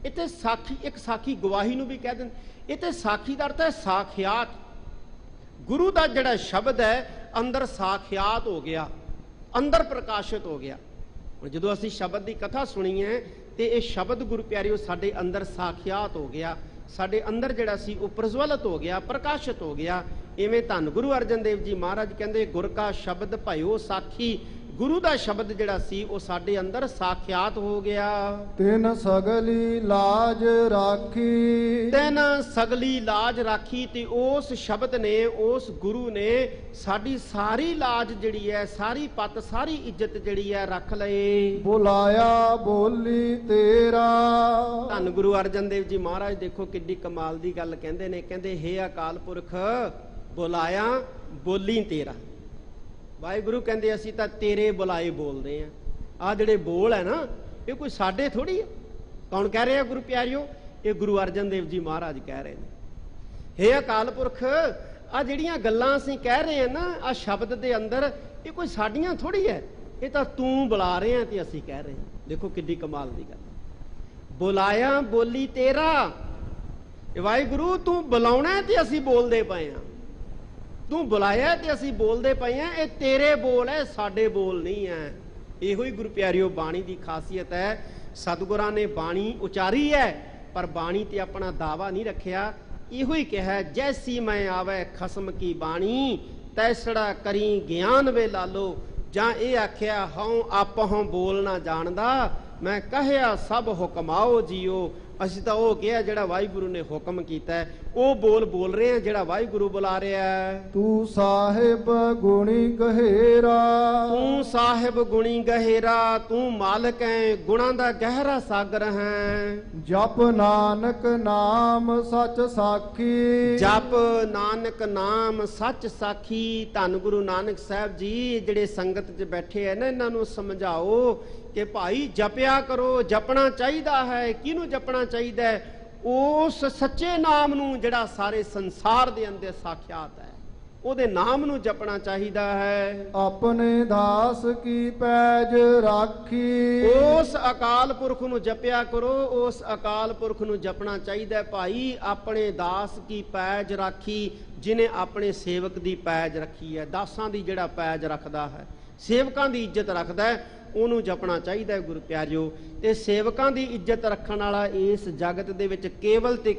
ਇੱਥੇ ਸਾਖੀ ਇੱਕ ਸਾਖੀ ਗਵਾਹੀ ਨੂੰ ਵੀ ਕਹਿ ਦਿੰਦੇ। ਇੱਥੇ ਸਾਖੀ ਦਾ ਅਰਥ ਹੈ ਸਾਖਿਆਤ। ਗੁਰੂ ਦਾ ਜਿਹੜਾ ਸ਼ਬਦ ਹੈ ਅੰਦਰ ਸਾਖਿਆਤ ਹੋ ਗਿਆ, ਅੰਦਰ ਪ੍ਰਕਾਸ਼ਿਤ ਹੋ ਗਿਆ। ਹੁਣ ਜਦੋਂ ਅਸੀਂ ਸ਼ਬਦ ਦੀ ਕਥਾ ਸੁਣੀ ਹੈ ਤੇ ਇਹ ਸ਼ਬਦ ਗੁਰੂ ਪਿਆਰਿਓ ਸਾਡੇ ਅੰਦਰ ਸਾਖਿਆਤ ਹੋ ਗਿਆ, ਸਾਡੇ ਅੰਦਰ ਜਿਹੜਾ ਸੀ ਉਹ ਪ੍ਰਜਵਲਿਤ ਹੋ ਗਿਆ, ਪ੍ਰਕਾਸ਼ਿਤ ਹੋ ਗਿਆ। ਇਵੇਂ ਧੰਨ ਗੁਰੂ ਅਰਜਨ ਦੇਵ ਜੀ ਮਹਾਰਾਜ ਕਹਿੰਦੇ ਗੁਰ ਕਾ ਸ਼ਬਦ ਭਇਓ ਸਾਖੀ। ਗੁਰੂ ਦਾ ਸ਼ਬਦ ਜਿਹੜਾ ਸੀ ਉਹ ਸਾਡੇ ਅੰਦਰ ਸਾਖਿਆਤ ਹੋ ਗਿਆ। ਤਿਨ ਸਗਲੀ ਲਾਜ ਰਾਖੀ। ਤਿਨ ਸਗਲੀ ਲਾਜ ਰਾਖੀ। ਤੇ ਉਸ ਸ਼ਬਦ ਨੇ, ਉਸ ਗੁਰੂ ਨੇ ਸਾਡੀ ਸਾਰੀ ਲਾਜ ਜਿਹੜੀ ਹੈ, ਸਾਰੀ ਪੱਤ, ਸਾਰੀ ਇੱਜ਼ਤ ਜਿਹੜੀ ਹੈ ਰੱਖ ਲਏ। ਬੁਲਾਇਆ ਬੋਲੀ ਤੇਰਾ। ਧੰਨ ਗੁਰੂ ਅਰਜਨ ਦੇਵ ਜੀ ਮਹਾਰਾਜ ਦੇਖੋ ਕਿੱਡੀ ਕਮਾਲ ਦੀ ਗੱਲ ਕਹਿੰਦੇ ਨੇ। ਕਹਿੰਦੇ ਹੇ ਅਕਾਲ ਪੁਰਖ ਬੁਲਾਇਆ ਬੋਲੀ ਤੇਰਾ। ਵਾਹਿਗੁਰੂ ਕਹਿੰਦੇ ਅਸੀਂ ਤਾਂ ਤੇਰੇ ਬੁਲਾਏ ਬੋਲਦੇ ਆ। ਆਹ ਜਿਹੜੇ ਬੋਲ ਹੈ ਨਾ ਇਹ ਕੋਈ ਸਾਡੇ ਥੋੜੀ ਹੈ। ਕੌਣ ਕਹਿ ਰਿਹਾ ਗੁਰੂ ਪਿਆਰਿਓ? ਇਹ ਗੁਰੂ ਅਰਜਨ ਦੇਵ ਜੀ ਮਹਾਰਾਜ ਕਹਿ ਰਹੇ ਨੇ। ਹੇ ਅਕਾਲ ਪੁਰਖ ਆ ਜਿਹੜੀਆਂ ਗੱਲਾਂ ਅਸੀਂ ਕਹਿ ਰਹੇ ਹਾਂ ਨਾ ਆ ਸ਼ਬਦ ਦੇ ਅੰਦਰ, ਇਹ ਕੋਈ ਸਾਡੀਆਂ ਥੋੜੀ ਹੈ, ਇਹ ਤਾਂ ਤੂੰ ਬੁਲਾ ਰਹੇ ਆ ਤੇ ਅਸੀਂ ਕਹਿ ਰਹੇ ਹਾਂ। ਦੇਖੋ ਕਿੱਡੀ ਕਮਾਲ ਦੀ ਗੱਲ। ਬੁਲਾਇਆ ਬੋਲੀ ਤੇਰਾ। ਵਾਹਿਗੁਰੂ ਤੂੰ ਬੁਲਾਉਣਾ ਤੇ ਅਸੀਂ ਬੋਲਦੇ ਪਏ ਆ, ਤੂੰ ਬੁਲਾਇਆ ਤੇ ਅਸੀਂ ਬੋਲਦੇ ਪਏ ਆ। ਇਹ ਤੇਰੇ ਬੋਲ ਹੈ, ਸਾਡੇ ਬੋਲ ਨਹੀਂ ਹੈ। ਇਹੋ ਹੀ ਗੁਰੂ ਪਿਆਰਿਓ ਬਾਣੀ ਦੀ ਖਾਸੀਅਤ ਹੈ। ਸਤਿਗੁਰਾਂ ਨੇ ਬਾਣੀ ਉਚਾਰੀ ਹੈ ਪਰ ਬਾਣੀ ਤੇ ਆਪਣਾ ਦਾਵਾ ਨਹੀਂ ਰੱਖਿਆ। ਇਹੋ ਹੀ ਕਿਹਾ ਜੈਸੀ ਮੈਂ ਆਵੇ ਖਸਮ ਕੀ ਬਾਣੀ, ਤੈਸੜਾ ਕਰੀ ਗਿਆਨ ਵੇ ਲਾਲੋ। ਜਾਂ ਇਹ ਆਖਿਆ ਹਉ ਆਪਹੁ ਬੋਲ ਨਾ ਜਾਣਦਾ, ਮੈਂ ਕਹਿਆ ਸਭ ਹੁਕਮਾਓ ਜੀਓ। ਅਸੀਂ ਤਾਂ ਉਹ ਕਿਹਾ ਜਿਹੜਾ ਵਾਹਿਗੁਰੂ ਨੇ ਹੁਕਮ ਕੀਤਾ, ਉਹ ਬੋਲ ਰਹੇ ਆ ਜਿਹੜਾ ਵਾਹਿਗੁਰੂ ਬੁਲਾ ਰਿਹਾ ਹੈ। ਤੂੰ ਸਾਹਿਬ ਗੁਣੀ ਗਹਿਰਾ। ਤੂੰ ਸਾਹਿਬ ਗੁਣੀ ਗਹਿਰਾ। ਤੂੰ ਮਾਲਕ ਹੈ, ਗੁਣਾਂ ਦਾ ਗਹਿਰਾ ਸਾਗਰ ਹੈ। ਜਪ ਨਾਨਕ ਨਾਮ ਸੱਚ ਸਾਖੀ। ਜਪ ਨਾਨਕ ਨਾਮ ਸੱਚ ਸਾਖੀ। ਧੰਨ ਗੁਰੂ ਨਾਨਕ ਸਾਹਿਬ ਜੀ ਜਿਹੜੇ ਸੰਗਤ 'ਚ ਬੈਠੇ ਹੈ ਨਾ, ਇਹਨਾਂ ਨੂੰ ਸਮਝਾਓ ਕਿ ਭਾਈ ਜਪਿਆ ਕਰੋ। ਜਪਣਾ ਚਾਹੀਦਾ ਹੈ। ਕਿਹਨੂੰ ਜਪਣਾ ਚਾਹੀਦਾ ਹੈ? ਉਸ ਸੱਚੇ ਨਾਮ ਨੂੰ ਜਿਹੜਾ ਸਾਰੇ ਸੰਸਾਰ ਦੇ ਅੰਦਰ ਸਾਖਿਆਤ ਹੈ, ਉਹਦੇ ਨਾਮ ਨੂੰ ਜਪਣਾ ਚਾਹੀਦਾ ਹੈ। ਆਪਣੇ ਦਾਸ ਕੀ ਪੈਜ ਰਾਖੀ। ਉਸ ਅਕਾਲ ਪੁਰਖ ਨੂੰ ਜਪਿਆ ਕਰੋ। ਉਸ ਅਕਾਲ ਪੁਰਖ ਨੂੰ ਜਪਣਾ ਚਾਹੀਦਾ ਭਾਈ। ਆਪਣੇ ਦਾਸ ਕੀ ਪੈਜ ਰਾਖੀ, ਜਿਨੇ ਆਪਣੇ ਸੇਵਕ ਦੀ ਪੈਜ ਰੱਖੀ ਹੈ। ਦਾਸਾਂ ਦੀ ਜਿਹੜਾ ਪੈਜ ਰੱਖਦਾ ਹੈ, ਸੇਵਕਾਂ ਦੀ ਇੱਜ਼ਤ ਰੱਖਦਾ ਹੈ, ਉਹਨੂੰ ਜਪਣਾ ਚਾਹੀਦਾ ਹੈ ਗੁਰੂ ਪਿਆਰਿਓ। ਤੇ ਸੇਵਕਾਂ ਦੀ ਇੱਜ਼ਤ ਰੱਖਣ ਵਾਲਾ ਇਸ ਜਗਤ ਦੇ ਵਿੱਚ ਕੇਵਲ ਤੇ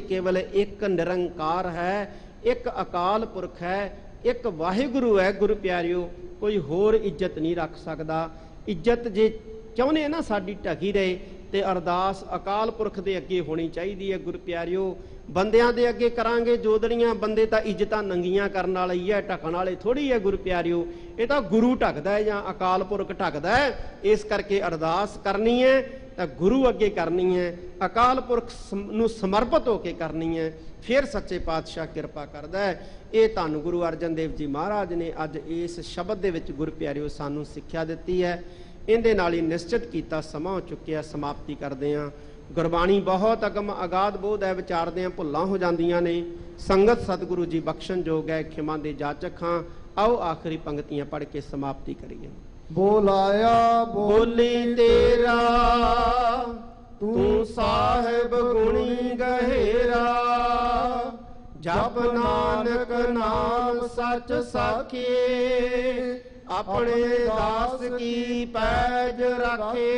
ਕੇਵਲ ਇੱਕ ਨਿਰੰਕਾਰ ਹੈ, ਇੱਕ ਅਕਾਲ ਪੁਰਖ ਹੈ, ਇੱਕ ਵਾਹਿਗੁਰੂ ਹੈ ਗੁਰੂ ਪਿਆਰਿਓ। ਕੋਈ ਹੋਰ ਇੱਜ਼ਤ ਨਹੀਂ ਰੱਖ ਸਕਦਾ। ਇੱਜ਼ਤ ਜੇ ਚਾਹੁੰਦੇ ਨਾ ਸਾਡੀ ਢਕੀ ਰਹੇ ਤੇ ਅਰਦਾਸ ਅਕਾਲ ਪੁਰਖ ਦੇ ਅੱਗੇ ਹੋਣੀ ਚਾਹੀਦੀ ਹੈ। ਗੁਰੂ ਪਿਆਰਿਓ, ਬੰਦਿਆਂ ਦੇ ਅੱਗੇ ਕਰਾਂਗੇ ਜੋਦੜੀਆਂ, ਬੰਦੇ ਤਾਂ ਇੱਜ਼ਤਾਂ ਨੰਗੀਆਂ ਕਰਨ ਵਾਲੇ ਹੀ ਹੈ, ਢਕਣ ਵਾਲੇ ਥੋੜੀ ਹੈ। ਗੁਰੂ ਪਿਆਰਿਓ, ਇਹ ਤਾਂ ਗੁਰੂ ਢਕਦਾ ਹੈ ਜਾਂ ਅਕਾਲ ਪੁਰਖ ਢਕਦਾ ਹੈ। ਇਸ ਕਰਕੇ ਅਰਦਾਸ ਕਰਨੀ ਹੈ ਤਾਂ ਗੁਰੂ ਅੱਗੇ ਕਰਨੀ ਹੈ, ਅਕਾਲ ਪੁਰਖ ਨੂੰ ਸਮਰਪਿਤ ਹੋ ਕੇ ਕਰਨੀ ਹੈ, ਫਿਰ ਸੱਚੇ ਪਾਤਸ਼ਾਹ ਕਿਰਪਾ ਕਰਦਾ ਹੈ। ਇਹ ਧੰਨ ਗੁਰੂ ਅਰਜਨ ਦੇਵ ਜੀ ਮਹਾਰਾਜ ਨੇ ਅੱਜ ਇਸ ਸ਼ਬਦ ਦੇ ਵਿੱਚ ਗੁਰੂ ਪਿਆਰਿਓ ਸਾਨੂੰ ਸਿੱਖਿਆ ਦਿੱਤੀ ਹੈ। ਇਹਦੇ ਨਾਲ ਹੀ ਨਿਸ਼ਚਿਤ ਕੀਤਾ ਸਮਾਂ ਹੋ ਚੁੱਕਿਆ, ਸਮਾਪਤੀ ਕਰਦੇ ਹਾਂ। ਗੁਰਬਾਣੀ ਬਹੁਤ ਅਗਮ ਅਗਾਧ ਬੋਧ ਹੈ, ਵਿਚਾਰਦੇ ਹਾਂ ਭੁੱਲਾਂ ਹੋ ਜਾਂਦੀਆਂ ਨੇ। ਸੰਗਤ ਸਤਿਗੁਰੂ ਜੀ ਬਖਸ਼ਣ ਯੋਗ ਹੈ, ਖਿਮਾ ਦੇ ਜਾਚਕ ਹਾਂ। ਆਓ ਆਖਰੀ ਪੰਕਤੀਆਂ ਪੜ੍ਹ ਕੇ ਸਮਾਪਤੀ ਕਰੀਏ। ਬੋਲਾਇਆ ਬੋਲੀ ਤੇਰਾ ਤੂੰ ਸਾਹਿਬ ਗੁਣੀ ਗਹਿਰਾ, ਜਪ ਨਾਨਕ ਨਾਮ ਸੱਚ ਸਾਖੀਏ, ਆਪਣੇ ਦਾਸ ਕੀ ਪੈਜ ਰੱਖੇ।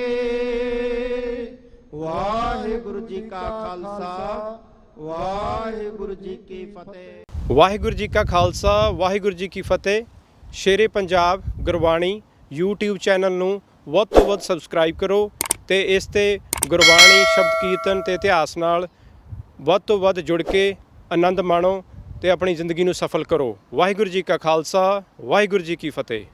ਵਾਹਿਗੁਰੂ ਜੀ ਕਾ ਖਾਲਸਾ, ਵਾਹਿਗੁਰੂ ਜੀ ਕੀ ਫਤਿਹ। ਵਾਹਿਗੁਰੂ ਜੀ ਕਾ ਖਾਲਸਾ, ਵਾਹਿਗੁਰੂ ਜੀ ਕੀ ਫਤਿਹ। ਸ਼ੇਰੇ ਪੰਜਾਬ ਗੁਰਬਾਣੀ YouTube ਚੈਨਲ ਨੂੰ ਵੱਧ ਤੋਂ ਵੱਧ ਸਬਸਕ੍ਰਾਈਬ ਕਰੋ ਤੇ ਇਸ ਤੇ ਗੁਰਬਾਣੀ, ਸ਼ਬਦ ਕੀਰਤਨ ਤੇ ਇਤਿਹਾਸ ਨਾਲ ਵੱਧ ਤੋਂ ਵੱਧ ਜੁੜ ਕੇ ਆਨੰਦ ਮਾਣੋ ਤੇ ਆਪਣੀ ਜ਼ਿੰਦਗੀ ਨੂੰ ਸਫਲ ਕਰੋ। ਵਾਹਿਗੁਰੂ ਜੀ ਕਾ ਖਾਲਸਾ, ਵਾਹਿਗੁਰੂ ਜੀ ਕੀ ਫਤਿਹ।